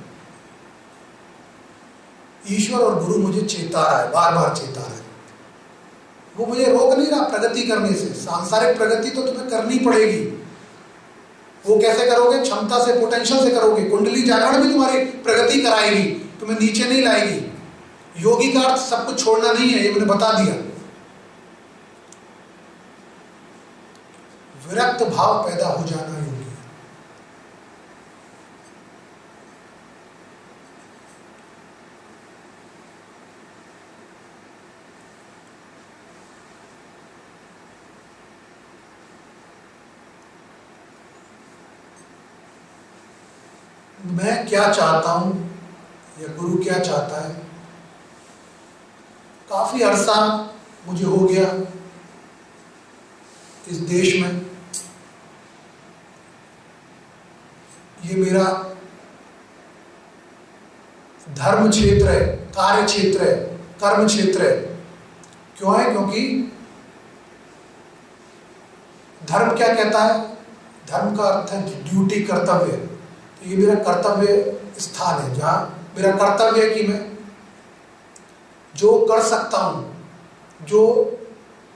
ईश्वर और गुरु मुझे चेता रहा है, बार बार चेता रहा है। वो मुझे रोक नहीं रहा प्रगति करने से। सांसारिक प्रगति तो तुम्हें करनी पड़ेगी। वो कैसे करोगे? क्षमता से, पोटेंशियल से करोगे। कुंडली जागरण भी तुम्हारी प्रगति कराएगी, तुम्हें नीचे नहीं लाएगी। योगी का अर्थ सब कुछ छोड़ना नहीं है, ये मैंने बता दिया। विरक्त भाव पैदा हो जाना योगी। मैं क्या चाहता हूं या गुरु क्या चाहता है, काफी अरसा मुझे हो गया इस देश में। ये मेरा धर्म क्षेत्र है, कार्य क्षेत्र है, कर्म क्षेत्र है। क्यों है? क्योंकि धर्म क्या कहता है? धर्म का अर्थ है ड्यूटी, कर्तव्य। तो ये मेरा कर्तव्य स्थान है, जहां मेरा कर्तव्य है कि मैं जो कर सकता हूं, जो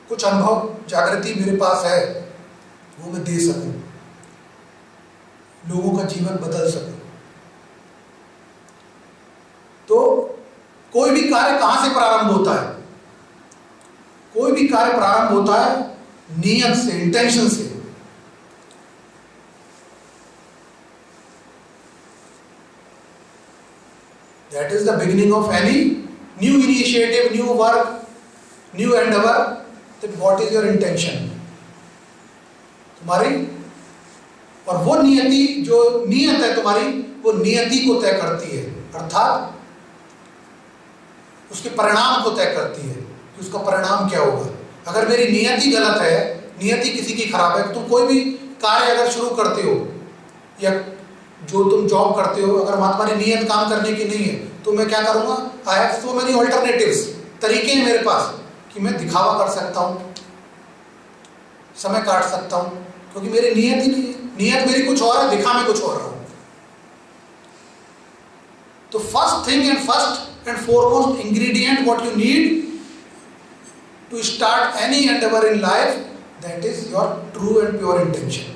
कुछ अनुभव जागृति मेरे पास है, वो मैं दे सकूं, लोगों का जीवन बदल सकूं। तो कोई भी कार्य कहां से प्रारंभ होता है? कोई भी कार्य प्रारंभ होता है नियत से, इंटेंशन से। That is the beginning of any new initiative, new work, new endeavor. Then what is your intention? तुम्हारी, और वो नियति, जो नियत है तुम्हारी, वो नियति को तय करती है, अर्थात उसके परिणाम को तय करती है कि उसका परिणाम क्या होगा। अगर मेरी नियति गलत है, नियति किसी की खराब है, तुम कोई भी कार्य अगर शुरू करते हो या जो तुम जॉब करते हो, अगर वहां तुम्हारी नियत काम करने की नहीं है, तो मैं क्या करूंगा? I have so many alternatives, तरीके हैं मेरे पास कि मैं दिखावा कर सकता हूं, समय काट सकता हूं, क्योंकि मेरी नियत ही नहीं है। नियत मेरी कुछ और है, दिखा मैं कुछ और रहा हूं। तो first thing and foremost ingredient what you need to start any endeavor in life, that is your true and pure intention.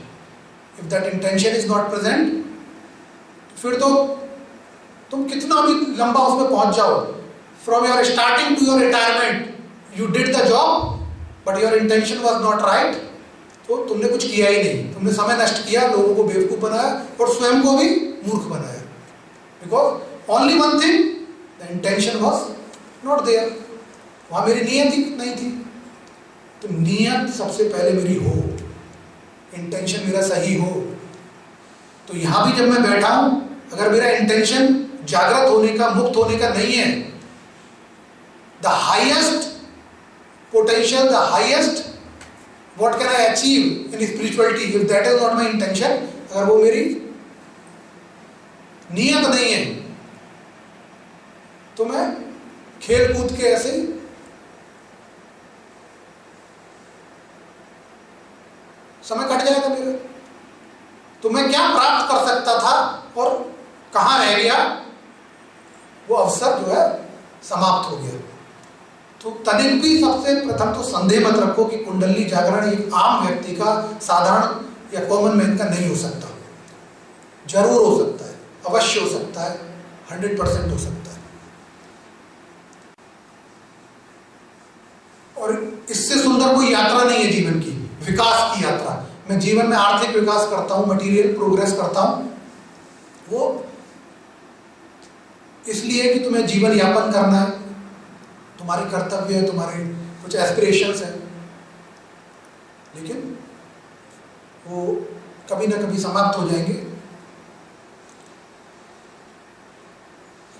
If that intention is not present, फिर तो तुम कितना भी लंबा उसमें पहुंच जाओ, from your starting to your retirement, you did the job, but your intention was not right, तो तुमने कुछ किया ही नहीं। तुमने समय नष्ट किया, लोगों को बेवकूफ बनाया और स्वयं को भी मूर्ख बनाया। Because only one thing, the intention was not there. वहां मेरी नियत ही नहीं थी। तो नियत सबसे पहले मेरी हो, इंटेंशन मेरा सही हो। तो यहां भी जब मैं बैठा हूं, अगर मेरा इंटेंशन जागृत होने का, मुक्त होने का नहीं है, the highest potential, the highest what can I achieve in spirituality, if that is not my intention, अगर वो मेरी नियत नहीं है, तो मैं खेल कूद के ऐसे समय कट जाएगा मेरा। तो मैं क्या प्राप्त कर सकता था और कहां रह गया, वो अवसर जो है समाप्त हो गया। तो तनिक भी सबसे प्रथम तो संदेह मत रखो कि कुंडली जागरण एक आम व्यक्ति का, साधारण या कॉमन मैन का नहीं हो सकता। जरूर हो सकता है, अवश्य हो सकता है, 100% हो सकता है। और इससे सुंदर कोई यात्रा नहीं है जीवन की, विकास की यात्रा। मैं जीवन में आर्थिक विकास करता हूं, मटेरियल प्रोग्रेस करता हूं, वो इसलिए कि तुम्हें जीवन यापन करना है, तुम्हारी कर्तव्य है, तुम्हारे कुछ एस्पिरेशंस हैं, लेकिन वो कभी ना कभी समाप्त हो जाएंगे।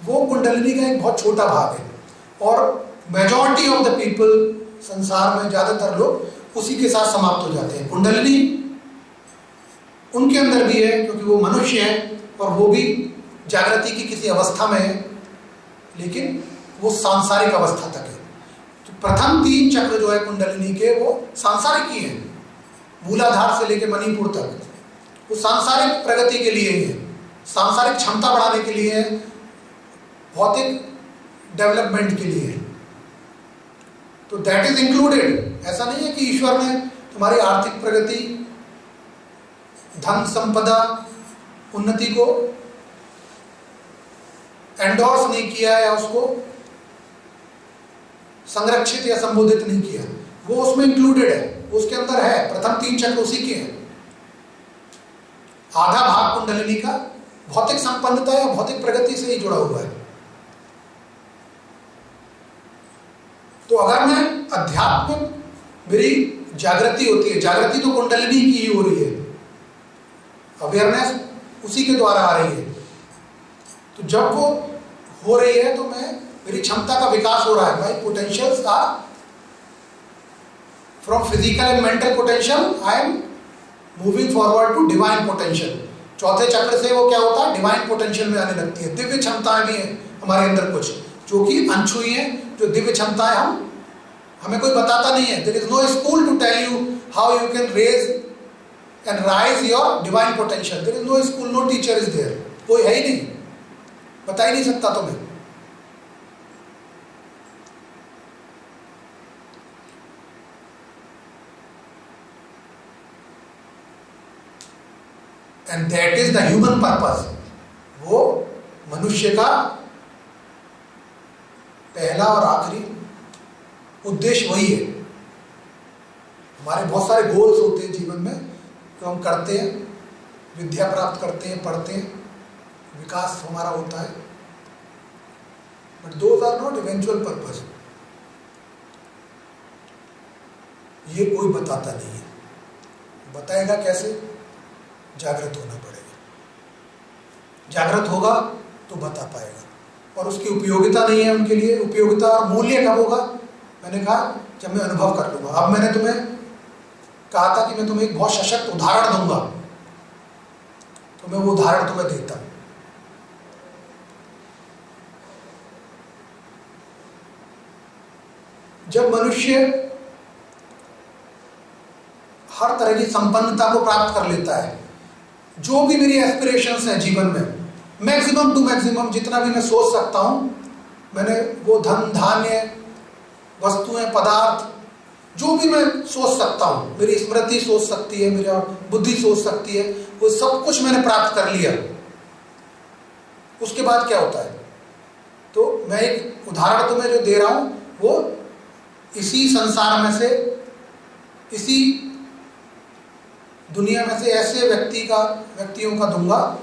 वो कुंडलिनी का एक बहुत छोटा भाग है और मेजॉरिटी ऑफ द पीपल, संसार में ज्यादातर लोग उसी के साथ समाप्त हो जाते हैं। कुंडलिनी उनके अंदर भी है क्योंकि वो मनुष्य है और वो भी जागृति की किसी अवस्था में है, लेकिन वो सांसारिक अवस्था तक है। तो प्रथम 3 चक्र जो है कुंडलिनी के, वो सांसारिक ही हैं, मूलाधार से लेकर मणिपुर तक। वो सांसारिक प्रगति के लिए ही है, सांसारिक क्षमता बढ़ाने के लिए है, भौतिक डेवलपमेंट के लिए है। तो दैट इज इंक्लूडेड। ऐसा नहीं है कि ईश्वर ने तुम्हारी आर्थिक प्रगति, धन संपदा, उन्नति को एंडोर्स नहीं किया या उसको संरक्षित या संबोधित नहीं किया, वो उसमें इंक्लूडेड है, उसके अंदर है। प्रथम 3 चक्र उसी के हैं। आधा भाग कुंडलिनी का भौतिक संपन्नता या भौतिक प्रगति से ही जुड़ा हुआ है। तो अगर मैं अध्यात्म, मेरी जागृति होती है, जागृति तो कुंडलिनी की ही हो रही है, अवेयरनेस उसी के द्वारा आ रही है। तो जब वो हो रही है तो मेरी क्षमता का विकास हो रहा है। My potentials are from physical and mental potential, I am moving forward to divine potential. चौथे चक्र से वो क्या होता है, डिवाइन पोटेंशियल में आने लगती है। दिव्य क्षमताएं भी हैं हमारे अंदर कुछ जो कि अनछुई हैं, जो दिव्य क्षमताएं हमें कोई बताता नहीं है। There is no school to tell you how you can raise and rise your divine potential. There is no school, no teacher is there, कोई है ही नहीं, बता ही नहीं सकता तुम्हें। And that is the human purpose. वो मनुष्य का पहला और आखिरी उद्देश्य वही है। हमारे बहुत सारे गोल्स होते हैं जीवन में जो हम करते हैं, विद्या प्राप्त करते हैं, पढ़ते हैं, विकास हमारा होता है, but those are not eventual purpose. ये कोई बताता नहीं है। बताएगा कैसे? जागृत होना पड़ेगा। जागृत होगा तो बता पाएगा। और उसकी उपयोगिता नहीं है उनके लिए। उपयोगिता और मूल्य कब होगा? मैंने कहा जब मैं अनुभव कर लूंगा। अब मैंने तुम्हें कहा था कि मैं तुम्हें एक बहुत सशक्त उदाहरण दूंगा, तो मैं वो उदाहरण तुम्हें देता हूं। जब मनुष्य हर तरह की संपन्नता को प्राप्त कर लेता है, जो भी मेरी एस्पिरेशंस हैं जीवन में, मैक्सिमम टू मैक्सिमम जितना भी मैं सोच सकता हूं, मैंने वो धन, धान्य, वस्तुएं, पदार्थ, जो भी मैं सोच सकता हूं, मेरी स्मृति सोच सकती है, मेरा बुद्धि सोच सकती है, वो सब कुछ मैंने प्राप्त कर लिया। उसके बाद क्या होता है? तो मैं एक उदाहरण तुम्हें जो दे रहा हूं वो इसी संसार में से, इसी दुनिया में से ऐसे व्यक्तियों का दूंगा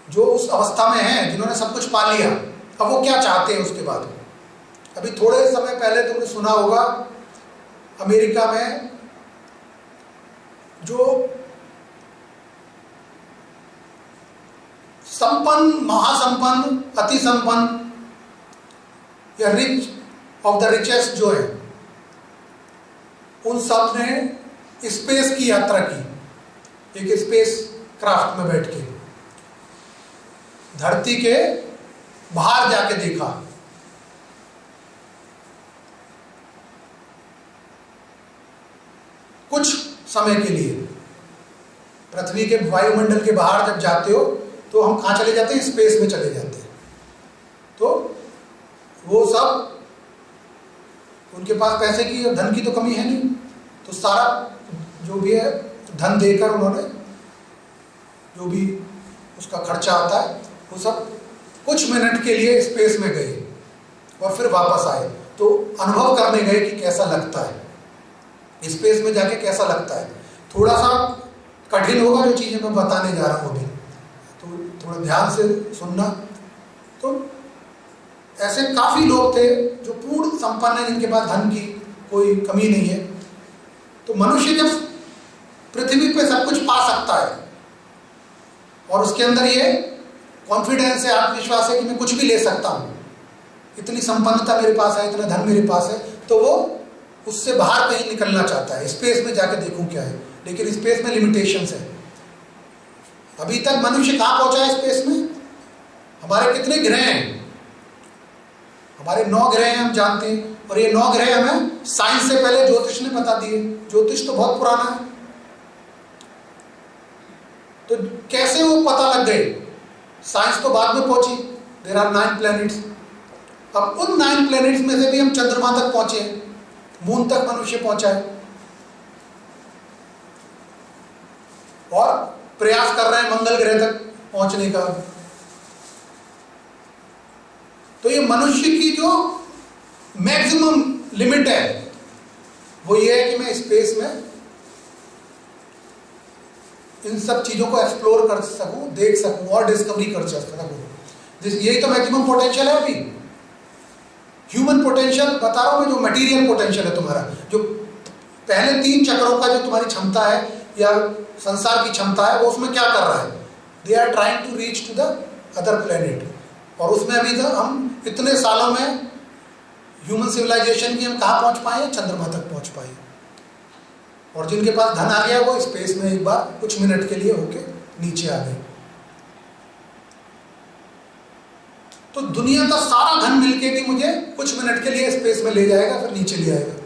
जो उस अवस्था में हैं, जिन्होंने सब कुछ पा लिया। अब वो क्या चाहते हैं उसके बाद? अभी थोड़े समय पहले तुमने सुना होगा अमेरिका में जो संपन्न, महासंपन्न, अति संपन्न या रिच ऑफ द रिचेस्ट जो है, उन सब ने स्पेस की यात्रा की। एक स्पेस क्राफ्ट में बैठ के धरती के बाहर जाके देखा। कुछ समय के लिए पृथ्वी के वायुमंडल के बाहर जब जाते हो तो हम कहां चले जाते हैं? स्पेस में चले जाते हैं। तो वो सब उन उनके पास पैसे की और धन की तो कमी है नहीं, तो सारा जो भी है धन देकर उन्होंने जो भी उसका खर्चा आता है वो सब कुछ मिनट के लिए स्पेस में गए और फिर वापस आए, तो अनुभव करने गए कि कैसा लगता है स्पेस में जाके, कैसा लगता है। थोड़ा सा कठिन होगा जो चीज़ें मैं बताने जा रहा हूँ अभी, तो थोड़ा ध्यान से सुनना। तो ऐसे काफ़ी लोग थे जो पूर्ण संपन्न है, जिनके पास धन की कोई कमी नहीं है। तो मनुष्य जब पृथ्वी पे सब कुछ पा सकता है और उसके अंदर ये कॉन्फिडेंस है, आत्मविश्वास है कि मैं कुछ भी ले सकता हूँ, इतनी संपन्नता मेरे पास है, इतना धन मेरे पास है, तो वो उससे बाहर कहीं निकलना चाहता है, स्पेस में जाके देखूं क्या है। लेकिन स्पेस में लिमिटेशंस है। अभी तक मनुष्य कहाँ पहुंचा है स्पेस में? हमारे कितने ग्रह हैं? हमारे 9 ग्रह हैं, हम जानते हैं। और ये 9 ग्रह हमें साइंस से पहले ज्योतिष ने बता दिए। ज्योतिष तो बहुत पुराना है, तो कैसे वो पता लग गए? साइंस तो बाद में पहुंची। There are 9 planets. अब उन 9 प्लैनेट्स में से भी हम चंद्रमा तक पहुंचे, मून तक मनुष्य पहुंचा है और प्रयास कर रहे हैं मंगल ग्रह तक पहुंचने का। तो ये मनुष्य की जो मैक्सिमम लिमिट है वो ये है कि मैं स्पेस में इन सब चीजों को एक्सप्लोर कर सकूं, देख सकूं और डिस्कवरी कर सकूं। यही तो मैक्सिमम पोटेंशियल है। अभी ह्यूमन पोटेंशियल बता रहा हूं मैं, जो मटेरियल पोटेंशियल है तुम्हारा, जो पहले 3 चक्रों का जो तुम्हारी क्षमता है या संसार की क्षमता है, वो उसमें क्या कर रहा है? They are trying to reach to the other planet. और उसमें अभी तक हम इतने सालों में ह्यूमन सिविलाइजेशन की हम कहाँ पहुंच पाए? चंद्रमा तक पहुंच पाए। और जिनके पास धन आ गया वो स्पेस में एक बार कुछ मिनट के लिए होके नीचे आ गए। तो दुनिया का सारा धन मिलके भी मुझे कुछ मिनट के लिए स्पेस में ले जाएगा, फिर नीचे ले आएगा।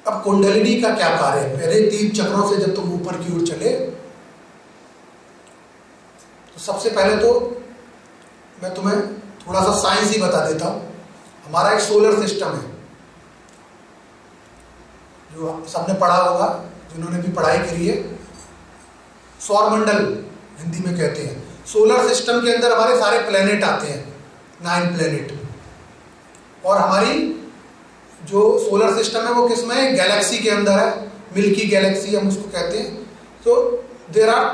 अब कुंडलिनी का क्या कार्य है? पहले 3 चक्रों से जब तुम ऊपर की ओर चले, तो सबसे पहले तो मैं तुम्हें थोड़ा सा साइंस ही बता देता हूं। हमारा एक सोलर सिस्टम है, जो सबने पढ़ा होगा, जिन्होंने भी पढ़ाई करी है। सौरमंडल हिंदी में कहते हैं। सोलर सिस्टम के अंदर हमारे सारे प्लेनेट आते हैं, 9 प्लेनेट। और हमारी जो सोलर सिस्टम है वो किसमें है? गैलेक्सी के अंदर है, मिल्की गैलेक्सी हम उसको कहते हैं। तो there are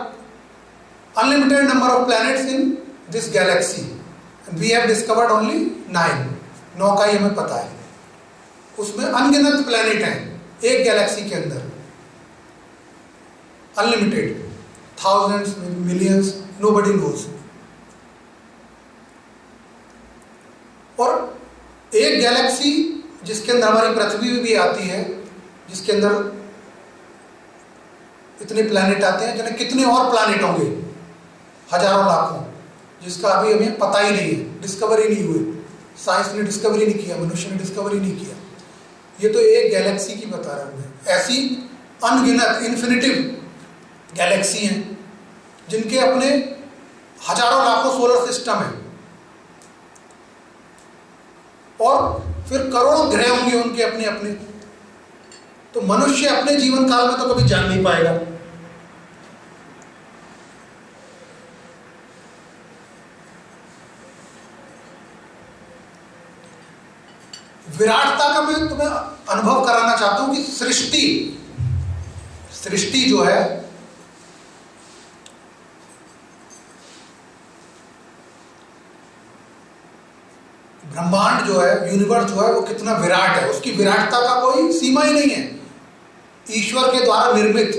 unlimited number of planets in this galaxy, we have discovered only 9 का ही हमें पता है। उसमें अनगिनत प्लैनेट हैं एक गैलेक्सी के अंदर, unlimited, thousands, millions, nobody knows. और एक गैलेक्सी जिसके अंदर हमारी पृथ्वी भी आती है, जिसके अंदर इतने प्लैनेट आते हैं, जिन्हें कितने और प्लैनेट होंगे, हजारों लाखों, जिसका अभी हमें पता ही नहीं है, डिस्कवरी नहीं हुई। साइंस ने डिस्कवरी नहीं किया, मनुष्य ने डिस्कवरी नहीं किया। ये तो एक गैलेक्सी की बता रहा हूं मैं। ऐसी अनगिनत इन्फिनिटिव गैलेक्सी हैं जिनके अपने हजारों लाखों सोलर सिस्टम हैं, और फिर करोड़ों ग्रह होंगे उनके अपने अपने। तो मनुष्य अपने जीवन काल में तो कभी जान नहीं पाएगा। विराटता का मैं तुम्हें अनुभव कराना चाहता हूं कि सृष्टि जो है, ब्रह्मांड जो है, यूनिवर्स जो है, वो कितना विराट है। उसकी विराटता का कोई सीमा ही नहीं है। ईश्वर के द्वारा निर्मित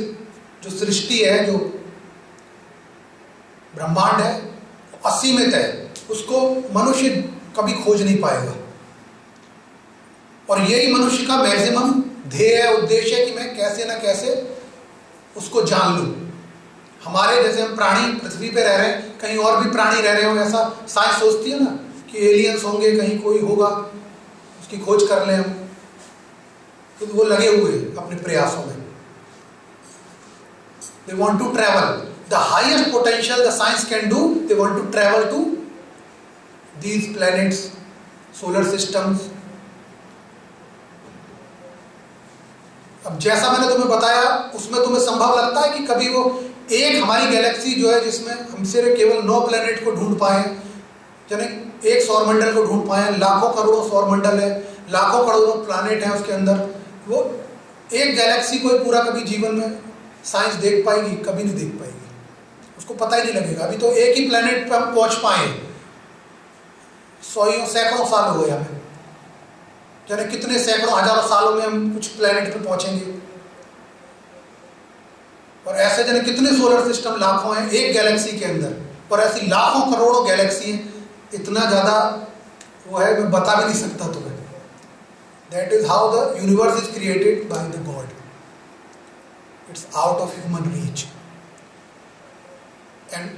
जो सृष्टि है, जो ब्रह्मांड है, असीमित है। उसको मनुष्य कभी खोज नहीं पाएगा। और यही मनुष्य का मैक्सिमम ध्येय है, उद्देश्य है कि मैं कैसे ना कैसे उसको जान लूं। हमारे जैसे हम प्राणी पृथ्वी पे रह रहे हैं, कहीं और भी प्राणी रह रहे हो, ऐसा साइंस सोचती है ना कि एलियंस होंगे, कहीं कोई होगा, उसकी खोज कर लें हम। तो वो लगे हुए हैं अपने प्रयासों में। They want to travel. The highest potential the science can do, they want to travel to these planets, solar systems. अब जैसा मैंने तुम्हें बताया, उसमें तुम्हें संभव लगता है कि कभी वो एक हमारी गैलेक्सी जो है जिसमें हम सिर्फ केवल 9 प्लेनेट को ढूंढ पाए, यानी एक सौरमंडल को ढूंढ पाए, लाखों करोड़ों सौरमंडल है, लाखों करोड़ों प्लैनेट है उसके अंदर, वो एक गैलेक्सी को पूरा कभी जीवन में साइंस देख पाएगी? कभी नहीं देख पाएगी, उसको पता ही नहीं लगेगा। अभी तो एक ही प्लैनेट पे हम पहुंच पाए, सैकड़ों साल हो गए हमें, यानी कितने सैकड़ों हजारों सालों में हम कुछ प्लैनेट पे पहुंचेंगे। और ऐसे जाने कितने सोलर सिस्टम लाखों हैं एक गैलेक्सी के अंदर, और ऐसी लाखों करोड़ों गैलेक्सी हैं, इतना ज्यादा वो है, मैं बता भी नहीं सकता तुम्हें। That is how the universe is created by the God, it's out of human reach, and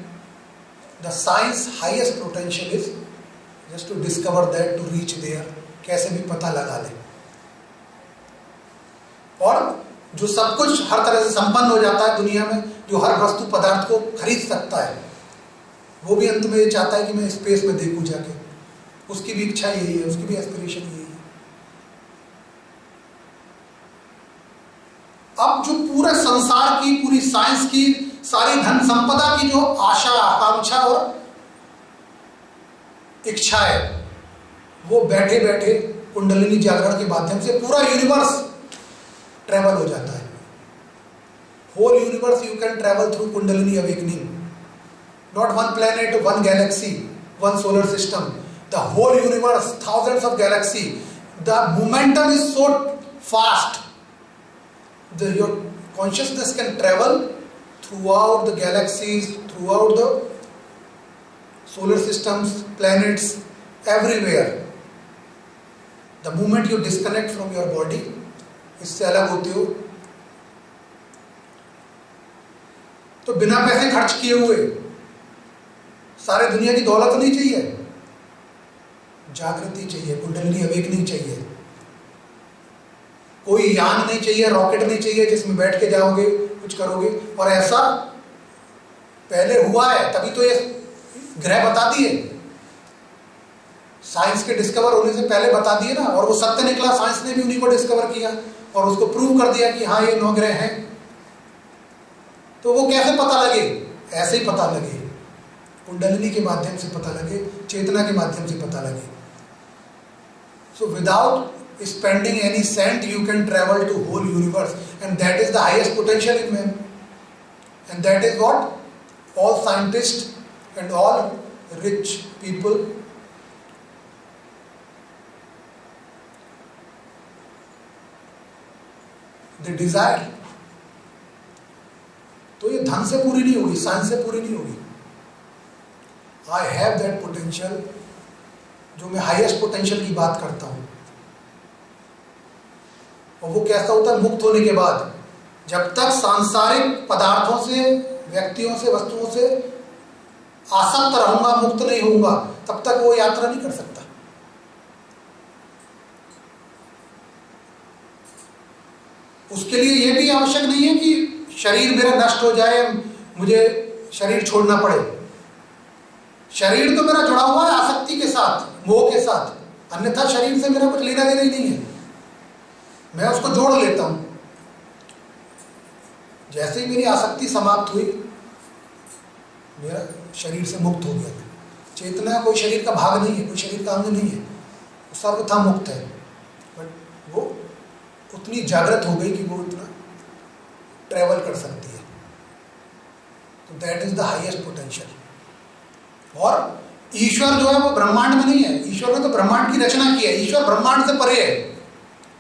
the science highest potential is just to discover that, to reach there, कैसे भी पता लगा ले। और जो सब कुछ हर तरह से संपन्न हो जाता है दुनिया में, जो हर वस्तु पदार्थ को खरीद सकता है, वो भी अंत में ये चाहता है कि मैं स्पेस में देखूं जाके, उसकी भी इच्छा यही है, उसकी भी एस्पिरेशन यही है। अब जो पूरे संसार की, पूरी साइंस की, सारी धन संपदा की जो आशा, आकांक्षा और इच्छा है, वो बैठे बैठे कुंडलिनी जागरण के माध्यम से पूरा यूनिवर्स ट्रेवल हो जाता है। Whole universe you can travel through kundalini awakening, not one planet, one galaxy, one solar system, the whole universe, thousands of galaxy, the momentum is so fast, your consciousness can travel throughout the galaxies, throughout the solar systems, planets, everywhere. The moment you disconnect from your body, इससे अलग होते हो, तो बिना पैसे खर्च किए हुए सारे दुनिया की दौलत नहीं चाहिए, जागृति चाहिए, कुंडलिनी अवेकनिंग चाहिए। कोई यान नहीं चाहिए, रॉकेट नहीं चाहिए जिसमें बैठ के जाओगे कुछ करोगे। और ऐसा पहले हुआ है, तभी तो ये ग्रह बता दिए, साइंस के डिस्कवर होने से पहले बता दिए ना, और वो सत्य निकला, साइंस ने भी उन्हीं को डिस्कवर किया और उसको प्रूव कर दिया कि हाँ ये 9 ग्रह हैं। तो वो कैसे पता लगे? ऐसे ही पता लगे, कुंडलिनी के माध्यम से पता लगे, चेतना के माध्यम से पता लगे। So without spending any cent you can travel to whole universe, and that is the highest potential in man, and that is what all scientists and all rich people they desire. तो ये धन से पूरी नहीं होगी, science से पूरी नहीं होगी। I have that potential, जो मैं हाईएस्ट पोटेंशियल की बात करता हूं। और वो कैसा होता है? मुक्त होने के बाद, जब तक सांसारिक पदार्थों से, व्यक्तियों से, वस्तुओं से आसक्त रहूंगा, मुक्त नहीं होऊंगा, तब तक वो यात्रा नहीं कर सकता। उसके लिए ये भी आवश्यक नहीं है कि शरीर मेरा नष्ट हो जाए, मुझे शरीर छोड़ना पड़े। शरीर तो मेरा जुड़ा हुआ है आसक्ति के साथ, मोह के साथ, अन्यथा शरीर से मेरा कुछ लेना देना ही नहीं है, मैं उसको जोड़ लेता हूं। जैसे ही मेरी आसक्ति समाप्त हुई, मेरा शरीर से मुक्त हो गया। चेतना कोई शरीर का भाग नहीं है, कोई शरीर का अंग नहीं है, वो सर्वथा मुक्त है। बट वो उतनी जागृत हो गई कि वो इतना ट्रेवल कर सकती है। तो that is the highest potential. और ईश्वर जो है वो ब्रह्मांड में नहीं है, ईश्वर ने तो ब्रह्मांड की रचना की है, ईश्वर ब्रह्मांड से परे है,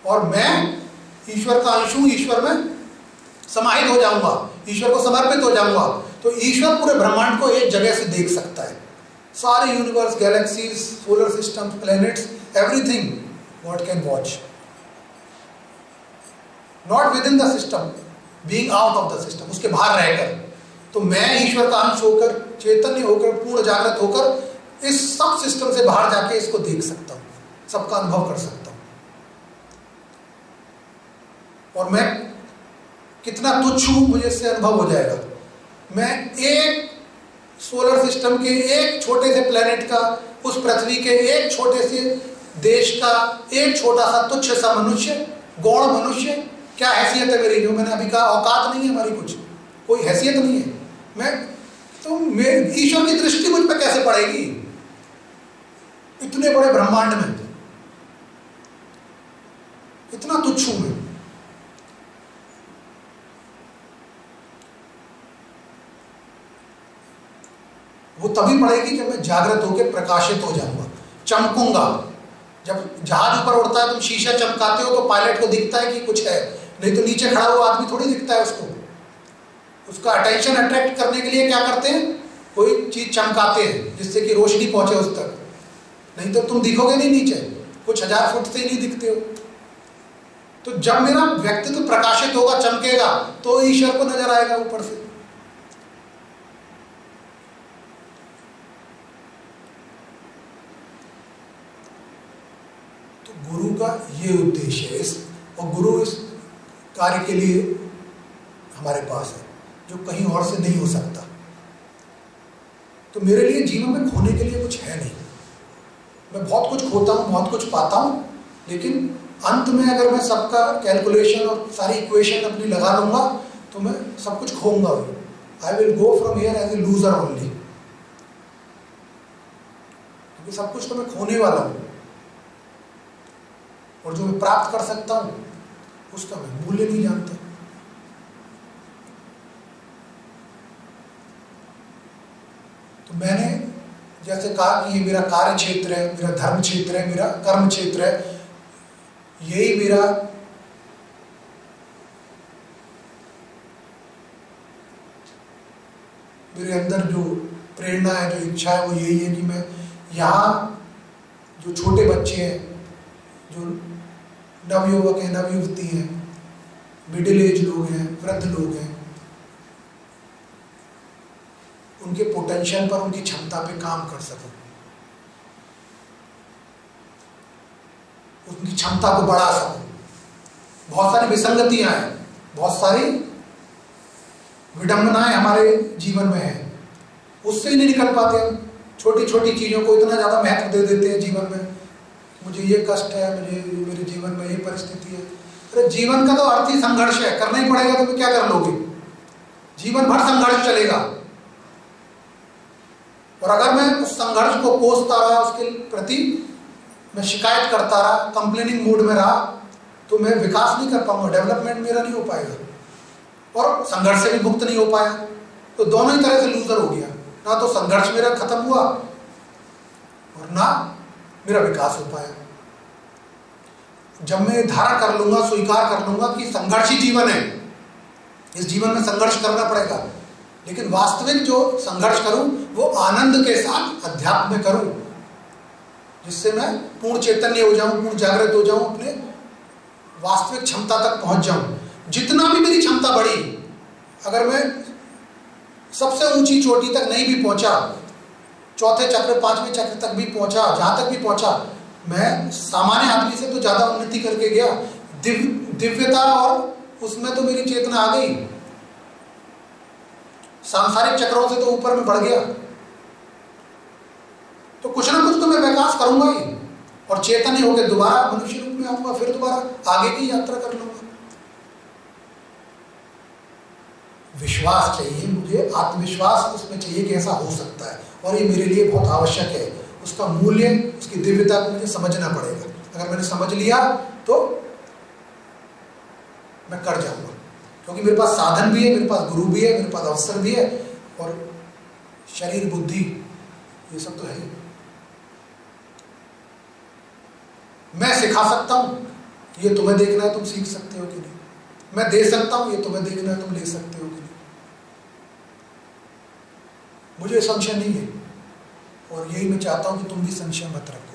और मैं ईश्वर का अंश हूं, ईश्वर में समाहित हो जाऊंगा, ईश्वर को समर्पित हो जाऊंगा। तो ईश्वर पूरे ब्रह्मांड को एक जगह से देख सकता है, सारे universe, galaxies, solar system, planets, everything God can watch, not with in the system, being out of the system, उसके बाहर रहकर। तो मैं ईश्वर का अंश होकर, चैतन्य होकर, पूर्ण जागृत होकर इस सब सिस्टम से बाहर जाके इसको देख सकता हूं, सबका अनुभव कर सकता हूं। और मैं कितना तुच्छ हूं मुझे इससे अनुभव हो जाएगा। मैं एक सोलर सिस्टम के एक छोटे से प्लेनेट का, उस पृथ्वी के एक छोटे से देश का एक छोटा सा तुच्छ सा मनुष्य, गौण मनुष्य, क्या हैसियत है मेरी? जो मैंने अभी कहा, औकात नहीं है हमारी, कुछ कोई हैसियत नहीं है। ईश्वर की दृष्टि मुझ पर कैसे पड़ेगी इतने बड़े ब्रह्मांड में? इतना तुच्छ हूं मैं। वो तभी पड़ेगी जब मैं जागृत होकर प्रकाशित हो जाऊंगा, चमकूंगा। जब जहाज ऊपर उड़ता है, तुम शीशा चमकाते हो तो पायलट को दिखता है कि कुछ है, नहीं तो नीचे खड़ा हुआ आदमी थोड़ी दिखता है उसको। उसका अटेंशन अट्रैक्ट करने के लिए क्या करते हैं? कोई चीज चमकाते हैं जिससे कि रोशनी पहुंचे उस तक, नहीं तो तुम दिखोगे नहीं नीचे, कुछ 1000 फुट से ही नहीं दिखते हो। तो जब मेरा व्यक्तित्व प्रकाशित होगा, चमकेगा, तो ईश्वर को नजर आएगा ऊपर से। तो गुरु का ये उद्देश्य है, और गुरु इस कार्य के लिए हमारे पास है जो कहीं और से नहीं हो सकता। तो मेरे लिए जीवन में खोने के लिए कुछ है नहीं। मैं बहुत कुछ खोता हूँ, बहुत कुछ पाता हूँ, लेकिन अंत में अगर मैं सबका कैलकुलेशन और सारी इक्वेशन अपनी लगा लूंगा तो मैं सब कुछ खोऊंगा। I will go from here as a loser only, क्योंकि सब कुछ तो मैं खोने वाला हूँ, और जो मैं प्राप्त कर सकता हूँ उसका मैं मूल्य नहीं जानता। तो मैंने जैसे कहा कि ये मेरा कार्य क्षेत्र है, मेरा धर्म क्षेत्र है, मेरा कर्म क्षेत्र है, यही मेरा मेरे अंदर जो प्रेरणा है, जो इच्छा है, वो यही है कि मैं यहाँ जो छोटे बच्चे हैं, जो नवयुवक हैं, नवयुवती हैं, मिडिल एज लोग हैं, वृद्ध लोग हैं, उनके पोटेंशियल पर, उनकी क्षमता पे काम कर सकूं, उनकी क्षमता को बढ़ा सकूं। बहुत सारी विसंगतियां हैं, बहुत सारी विडंबनाएं हमारे जीवन में हैं, उससे ही नहीं निकल पाते हम। छोटी छोटी चीजों को इतना ज्यादा महत्व दे देते हैं जीवन में। मुझे ये कष्ट है, मुझे मेरे जीवन में ये परिस्थिति है। अरे जीवन का तो अर्थ ही संघर्ष है, करना ही पड़ेगा, तो क्या कर लोगे? जीवन भर संघर्ष चलेगा। और अगर मैं उस संघर्ष को कोसता रहा, उसके प्रति मैं शिकायत करता रहा, कंप्लेनिंग मूड में रहा, तो मैं विकास नहीं कर पाऊंगा, डेवलपमेंट मेरा नहीं हो पाएगा। और संघर्ष से भी मुक्त नहीं हो पाया, तो दोनों ही तरह से लूजर हो गया। ना तो संघर्ष मेरा खत्म हुआ और ना मेरा विकास हो पाया। जब मैं धारण कर लूंगा, स्वीकार कर लूंगा कि संघर्ष ही जीवन है, इस जीवन में संघर्ष करना पड़ेगा, लेकिन वास्तविक जो संघर्ष करूं वो आनंद के साथ अध्यात्म में करूं, जिससे मैं पूर्ण चैतन्य हो जाऊं, पूर्ण जागृत हो जाऊं, अपने वास्तविक क्षमता तक पहुंच जाऊं। जितना भी मेरी क्षमता बढ़ी, अगर मैं सबसे ऊंची चोटी तक नहीं भी पहुंचा, चौथे चक्र, पांचवें चक्र तक भी पहुंचा, जहां तक भी पहुंचा, मैं सामान्य आदमी से तो ज्यादा उन्नति करके गया। दिव्यता और उसमें तो मेरी चेतना आ गई, सांसारिक चक्रों से तो ऊपर में बढ़ गया। तो कुछ ना कुछ तो मैं विकास करूंगा ही, और चेतन्य होकर दोबारा मनुष्य रूप में आऊंगा, फिर दोबारा आगे की यात्रा कर लूंगा। विश्वास चाहिए मुझे, आत्मविश्वास उसमें चाहिए कि ऐसा हो सकता है, और ये मेरे लिए बहुत आवश्यक है। उसका मूल्य, उसकी दिव्यता को मुझे समझना पड़ेगा। अगर मैंने समझ लिया तो मैं कर जाऊंगा, क्योंकि मेरे पास साधन भी है, मेरे पास गुरु भी है, मेरे पास अवसर भी है, और शरीर, बुद्धि, ये सब तो है ही। मैं सिखा सकता हूं, ये तुम्हें देखना है तुम सीख सकते हो कि नहीं। मैं दे सकता हूं, ये तुम्हें देखना है तुम ले सकते हो कि नहीं। मुझे संशय नहीं है, और यही मैं चाहता हूं कि तुम भी संशय मत रखो।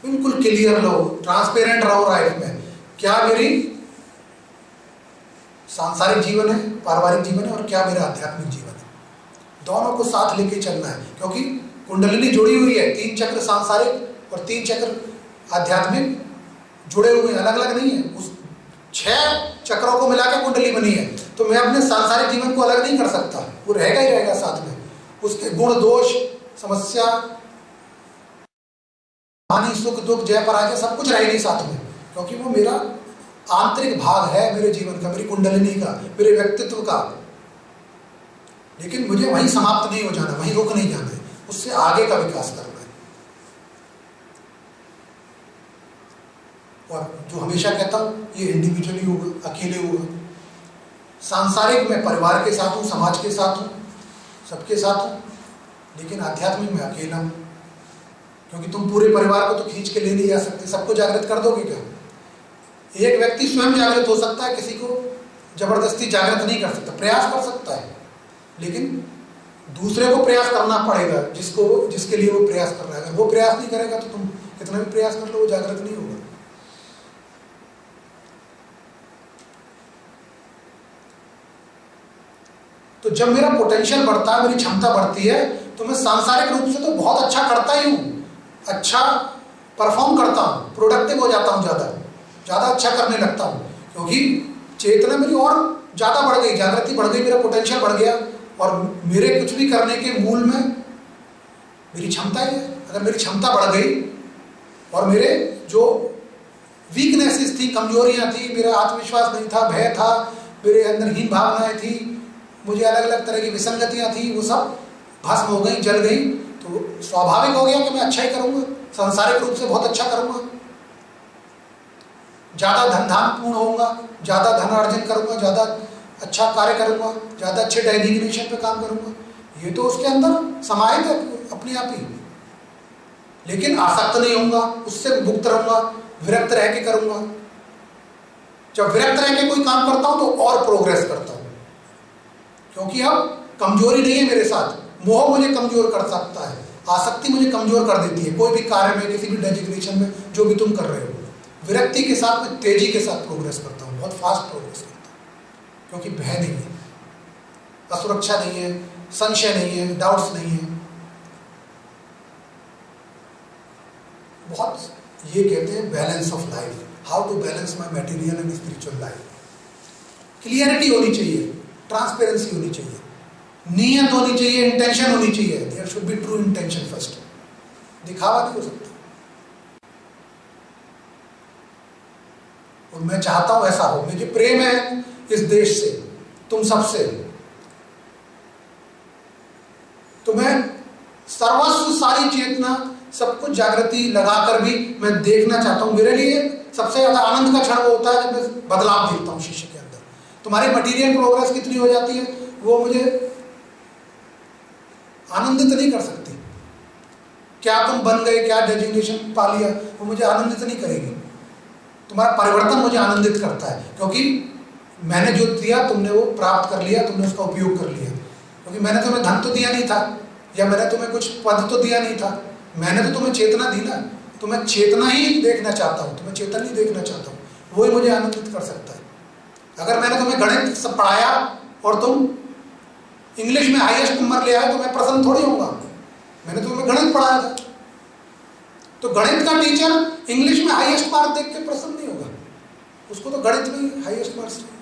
बिल्कुल क्लियर रहो, ट्रांसपेरेंट रहो लाइफ में। क्या मेरी सांसारिक जीवन है, पारिवारिक जीवन है, और क्या मेरा आध्यात्मिक जीवन है। दोनों को साथ लेके चलना है, क्योंकि कुंडलिनी जुड़ी हुई है। 3 चक्र सांसारिक और 3 चक्र आध्यात्मिक जुड़े हुए हैं, अलग अलग नहीं है। उस 6 चक्रों को मिला के कुंडली बनी है, तो मैं अपने सांसारिक जीवन को अलग नहीं कर सकता, वो रहेगा ही रहेगा साथ में। उसके गुण दोष, समस्या, हानि, सुख दुख, जय पराजय सब कुछ रहेगी साथ में, क्योंकि वो मेरा आंतरिक भाग है मेरे जीवन का, मेरी कुंडलिनी का, मेरे व्यक्तित्व का। लेकिन मुझे वहीं समाप्त नहीं हो जाना, वहीं रुक नहीं जाना है, उससे आगे का विकास करना है। और जो हमेशा कहता हूं, ये इंडिविजुअली होगा, अकेले होगा। सांसारिक में परिवार के साथ हूं, समाज के साथ हूं, सबके साथ हूं, लेकिन आध्यात्मिक में अकेला हूं, क्योंकि तुम पूरे परिवार को तो खींच के ले नहीं जा सकते। सबको जागृत कर दोगे क्या? एक व्यक्ति स्वयं जागृत हो सकता है, किसी को जबरदस्ती जागृत नहीं कर सकता, प्रयास कर सकता है, लेकिन दूसरे को प्रयास करना पड़ेगा, जिसके लिए वो प्रयास कर रहा है। अगर वो प्रयास नहीं करेगा तो तुम कितना भी प्रयास कर लो, वो जागृत नहीं होगा। तो जब मेरा पोटेंशियल बढ़ता है, मेरी क्षमता बढ़ती है, तो मैं सांसारिक रूप से तो बहुत अच्छा करता ही हूं, अच्छा परफॉर्म करता हूं, प्रोडक्टिव हो जाता हूं, ज्यादा अच्छा करने लगता हूं, क्योंकि चेतना मेरी और ज्यादा बढ़ गई, जागृति बढ़ गई, मेरा पोटेंशियल बढ़ गया। और मेरे कुछ भी करने के मूल में मेरी क्षमता ही है। अगर मेरी क्षमता बढ़ गई और मेरे जो वीकनेसेस थी, कमजोरियां थी, मेरा आत्मविश्वास नहीं था, भय था, मेरे अंदर हीन भावनाएं थी, मुझे अलग अलग तरह की विसंगतियां थी, वो सब भस्म हो गई, जल गई, तो स्वाभाविक हो गया कि मैं अच्छा ही करूंगा, सांसारिक रूप से बहुत अच्छा करूंगा, ज्यादा धनधानपूर्ण होऊंगा, ज्यादा धन अर्जन करूंगा, ज्यादा अच्छा कार्य करूंगा, ज्यादा अच्छे डेजिग्नेशन पे काम करूंगा। ये तो उसके अंदर समाहित है अपने आप ही। लेकिन आसक्त नहीं होऊंगा, उससे मुक्त रहूंगा, विरक्त रह के करूंगा। जब विरक्त रह के कोई काम करता हूं तो और प्रोग्रेस करता हूं, क्योंकि अब कमजोरी नहीं है मेरे साथ। मोह मुझे कमजोर कर सकता है, आसक्ति मुझे कमजोर कर देती है, कोई भी कार्य में, किसी भी डेजिग्नेशन में, जो भी तुम कर रहे हो। विरक्ति के साथ मैं तेजी के साथ प्रोग्रेस करता हूँ, बहुत फास्ट प्रोग्रेस करता हूँ, क्योंकि भय नहीं है, असुरक्षा नहीं है, संशय नहीं है, डाउट्स नहीं है। बहुत ये कहते हैं balance of life, how to balance my material and spiritual life. Clarity होनी चाहिए, ट्रांसपेरेंसी होनी चाहिए, नियत होनी चाहिए, इंटेंशन होनी चाहिए। There should be true intention first. दिखावा नहीं हो सकता। और मैं चाहता हूं ऐसा हो। मुझे प्रेम है इस देश से, तुम सबसे। तो मैं सर्वस्व, सारी चेतना, सब कुछ जागृति लगाकर भी मैं देखना चाहता हूं। मेरे लिए सबसे ज्यादा आनंद का क्षण वो होता है जब मैं बदलाव देखता हूं शिष्य के अंदर। तुम्हारी मटीरियल प्रोग्रेस कितनी हो जाती है वो मुझे आनंदित नहीं कर सकती। क्या तुम बन गए, क्या डेजिग्नेशन पा लिया, वो मुझे आनंदित नहीं करेगी। तुम्हारा परिवर्तन मुझे आनंदित करता है, क्योंकि मैंने जो दिया तुमने वो प्राप्त कर लिया, तुमने उसका उपयोग कर लिया। क्योंकि मैंने तुम्हें धन तो दिया नहीं था, या मैंने तुम्हें कुछ पद तो दिया नहीं था, मैंने तो तुम्हें चेतना दी ना। तो मैं चेतना ही देखना चाहता हूँ, तुम्हें चेतन ही देखना चाहता हूँ, वही मुझे आनंदित कर सकता है। अगर मैंने तुम्हें गणित सब पढ़ाया और तुम इंग्लिश में हाईएस्ट नंबर ले आए तो मैं प्रसन्न थोड़ी होऊंगा। मैंने तुम्हें गणित पढ़ाया था, तो गणित का टीचर इंग्लिश में हाईएस्ट मार्क देख के प्रसन्न नहीं होगा, उसको तो गणित में हाईएस्ट मार्क्स चाहिए।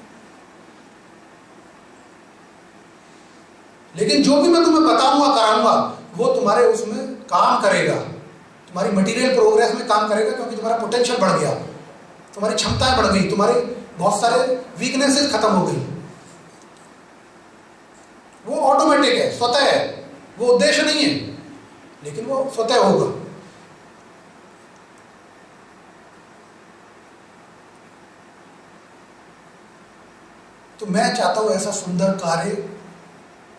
लेकिन जो भी मैं तुम्हें बताऊंगा, कराऊंगा, वो तुम्हारे उसमें काम करेगा, तुम्हारी मटेरियल प्रोग्रेस में काम करेगा, क्योंकि तुम्हारा पोटेंशियल बढ़ गया, तुम्हारी क्षमताएं बढ़ गई, तुम्हारे बहुत सारे वीकनेसेस खत्म हो गई। वो ऑटोमेटिक है, स्वतः है, वो उद्देश्य नहीं है, लेकिन वो स्वतः होगा। तो मैं चाहता हूं ऐसा सुंदर कार्य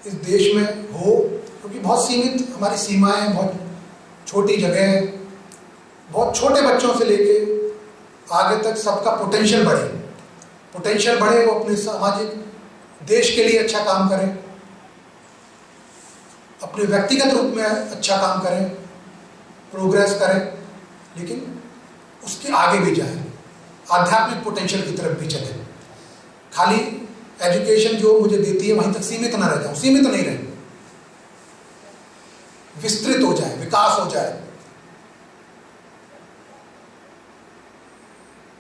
इस देश में हो, क्योंकि बहुत सीमित हमारी सीमाएं, बहुत छोटी जगह है, बहुत छोटे बच्चों से लेके आगे तक सबका पोटेंशियल बढ़े। पोटेंशियल बढ़े, वो अपने सामाजिक देश के लिए अच्छा काम करें, अपने व्यक्तिगत रूप में अच्छा काम करें, प्रोग्रेस करें, लेकिन उसके आगे भी जाए, आध्यात्मिक पोटेंशियल की तरफ भी चले। खाली एजुकेशन जो मुझे देती है वहीं तक सीमित ना रह जाऊं, सीमित नहीं रहे, विस्तृत हो जाए, विकास हो जाए,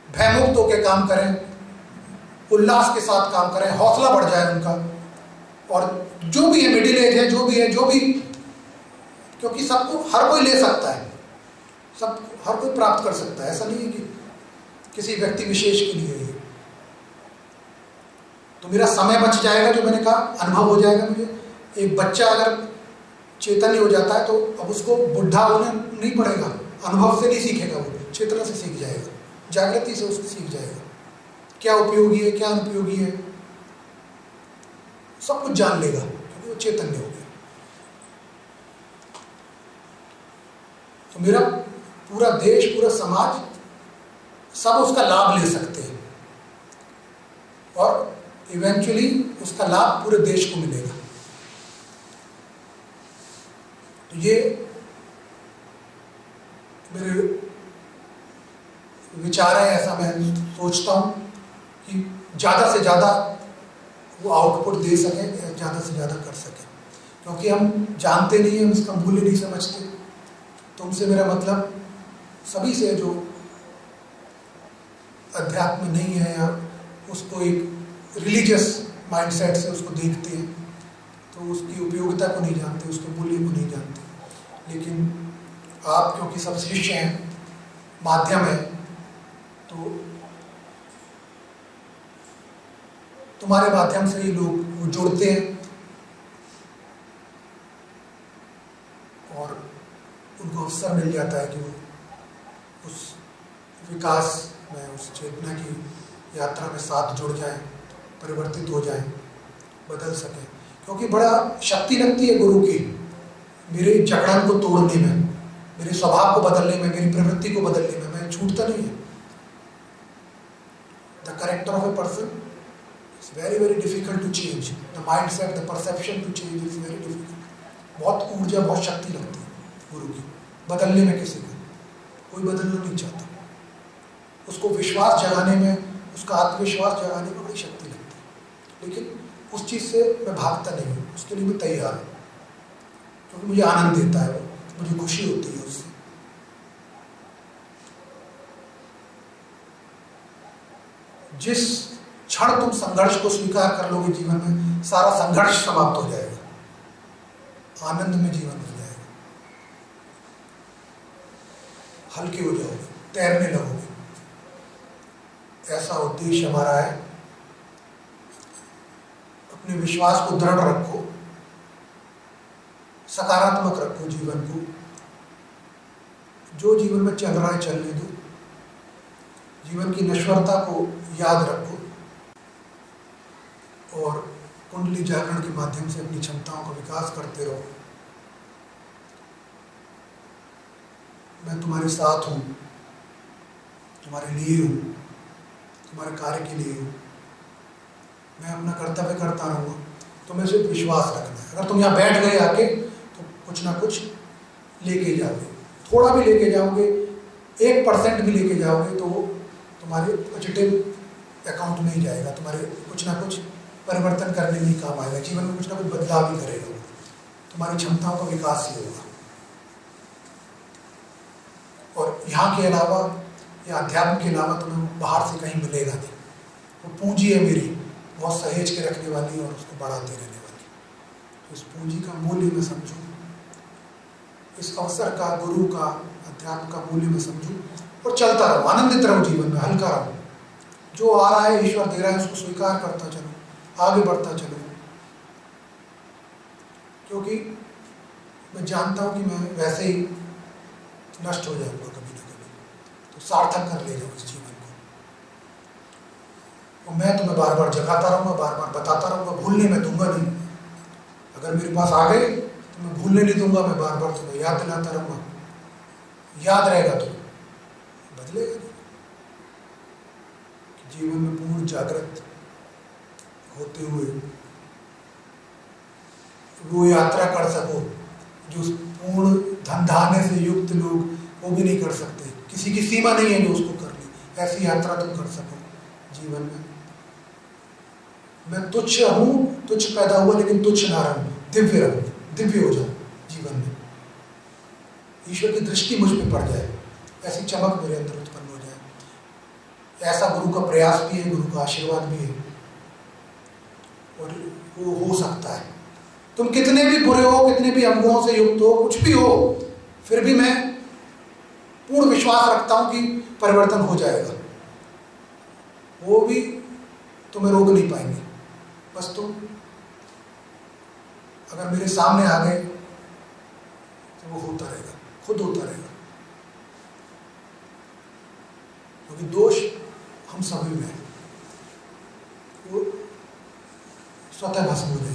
भयमुक्त होकर काम करें, उल्लास के साथ काम करें, हौसला बढ़ जाए उनका। और जो भी है, मिडिल एज है, जो भी, क्योंकि सबको, हर कोई ले सकता है, हर कोई प्राप्त कर सकता है, ऐसा नहीं है कि किसी व्यक्ति विशेष के लिए है। तो मेरा समय बच जाएगा, जो मैंने कहा, अनुभव हो जाएगा मुझे। एक बच्चा अगर चैतन्य हो जाता है तो अब उसको बुढ़ा होने नहीं पड़ेगा, अनुभव से नहीं सीखेगा, वो चेतना से सीख जाएगा, जागृति से उसको सीख जाएगा क्या उपयोगी है, क्या अनुपयोगी है, सब कुछ जान लेगा, क्योंकि वो चैतन्य हो गया। तो मेरा पूरा देश, पूरा समाज, सब उसका लाभ ले सकते हैं और इवेंचुअली उसका लाभ पूरे देश को मिलेगा। तो ये मेरे विचार है, ऐसा मैं सोचता हूं कि ज़्यादा से ज़्यादा वो आउटपुट दे सकें, ज़्यादा से ज़्यादा कर सकें, क्योंकि हम जानते नहीं हैं, हम इसका मूल्य नहीं समझते। तुमसे मेरा मतलब सभी से जो अध्यात्म नहीं है या उसको एक रिलीजियस माइंडसेट से उसको देखते हैं, तो उसकी उपयोगिता को नहीं जानते, उसके मूल्य को नहीं जानते। लेकिन आप क्योंकि सब शिष्य हैं, माध्यम है, तो तुम्हारे माध्यम से ही लोग जुड़ते हैं और उनको अवसर मिल जाता है कि वो उस विकास में, उस चेतना की यात्रा में साथ जुड़ जाएं, परिवर्तित हो जाएं, बदल सकें। क्योंकि बड़ा शक्ति लगती है गुरु की मेरे जकड़न को तोड़ने में, मेरे स्वभाव को बदलने में, मेरी प्रवृत्ति को बदलने में। मैं छूटता नहीं है। The character of a person is very very difficult to change, the mindset, the perception to change is very difficult. बहुत ऊर्जा, बहुत शक्ति लगती है गुरु की बदलने में। किसी को कोई बदलना नहीं चाहता, उसको विश्वास जगाने में, उसका आत्मविश्वास जगाने में बड़ी शक्ति लगती है। लेकिन उस चीज़ से मैं भागता नहीं हूँ, उसके लिए मैं तैयार हूँ, क्योंकि मुझे आनंद देता है, मुझे खुशी होती है उससे। जिस क्षण तुम संघर्ष को स्वीकार कर लोगे जीवन में, सारा संघर्ष समाप्त हो जाएगा, आनंद में जीवन हो जाएगा, हल्के हो जाओगे, तैरने लगोगे। ऐसा उद्देश्य हमारा है। अपने विश्वास को दृढ़ रखो, सकारात्मक रखो जीवन को, जो जीवन में चल रहा है चलने दो, जीवन की नश्वरता को याद रखो और कुंडली जागरण के माध्यम से अपनी क्षमताओं का विकास करते रहो। मैं तुम्हारे साथ हूँ, तुम्हारे लिए हूँ, तुम्हारे कार्य के लिए हूँ। मैं अपना कर्तव्य करता रहूँगा। तुम्हें सिर्फ विश्वास रखना है। अगर तुम यहाँ बैठ गए आके तो कुछ ना कुछ लेके जाओगे, थोड़ा भी लेके जाओगे, 1% भी लेके जाओगे तो तुम्हारे पॉजिटिव अकाउंट में ही जाएगा, तुम्हारे कुछ ना कुछ परिवर्तन करने में ही काम आएगा, जीवन में कुछ ना कुछ बदलाव भी करेगा, तुम्हारी क्षमताओं का विकास ही होगा। और यहाँ के अलावा या अध्यात्म के अलावा तुम्हें बाहर से कहीं मिलेगा नहीं। वो पूंजी है मेरी, बहुत सहेज के रखने वाली और उसको बढ़ाते रहने वाली। तो इस पूंजी का मूल्य में समझूं, इस अवसर का, गुरु का, अध्यात्म का मूल्य में समझूं और चलता रहूं, आनंदित रहूं, जीवन में हल्का रहूं। जो आ रहा है ईश्वर दे रहा है, उसको स्वीकार करता चलो, आगे बढ़ता चलो। क्योंकि मैं जानता हूं कि मैं वैसे ही नष्ट हो जाऊंगा कभी ना कभी, तो सार्थक कर ले जाओ इस जीवन को। और मैं तुम्हें बार बार जगाता रहूंगा, बार बार बताता रहूंगा, भूलने में दूंगा नहीं। अगर मेरे पास आ गए तो मैं भूलने नहीं दूंगा, मैं बार बार तुम्हें याद दिलाता रहूंगा। याद रहेगा तो बदलेगा नहीं। जीवन में पूर्ण जागृत होते हुए वो यात्रा कर सको जो पूर्ण धन धान्य से युक्त लोग वो भी नहीं कर सकते। किसी की सीमा नहीं है जो उसको कर ले, ऐसी यात्रा तुम कर सको जीवन में। मैं तुच्छ हूं, तुच्छ पैदा हुआ लेकिन तुच्छ ना रहूं, दिव्य रहूं, दिव्य हो जाऊं जीवन में। ईश्वर की दृष्टि मुझ पे पड़ जाए, ऐसी चमक मेरे अंदर उत्पन्न हो जाए, ऐसा गुरु का प्रयास भी है, गुरु का आशीर्वाद भी है, और वो हो सकता है। तुम कितने भी बुरे हो, कितने भी अवगुणों से युक्त हो, कुछ भी हो, फिर भी मैं पूर्ण विश्वास रखता हूं कि परिवर्तन हो जाएगा। वो भी तुम्हें रोक नहीं पाएंगे, बस तुम अगर मेरे सामने आ गए तो वो होता रहेगा, खुद होता रहेगा, क्योंकि दोष हम सभी में है, वो स्वतः भस्म हो जाएगा।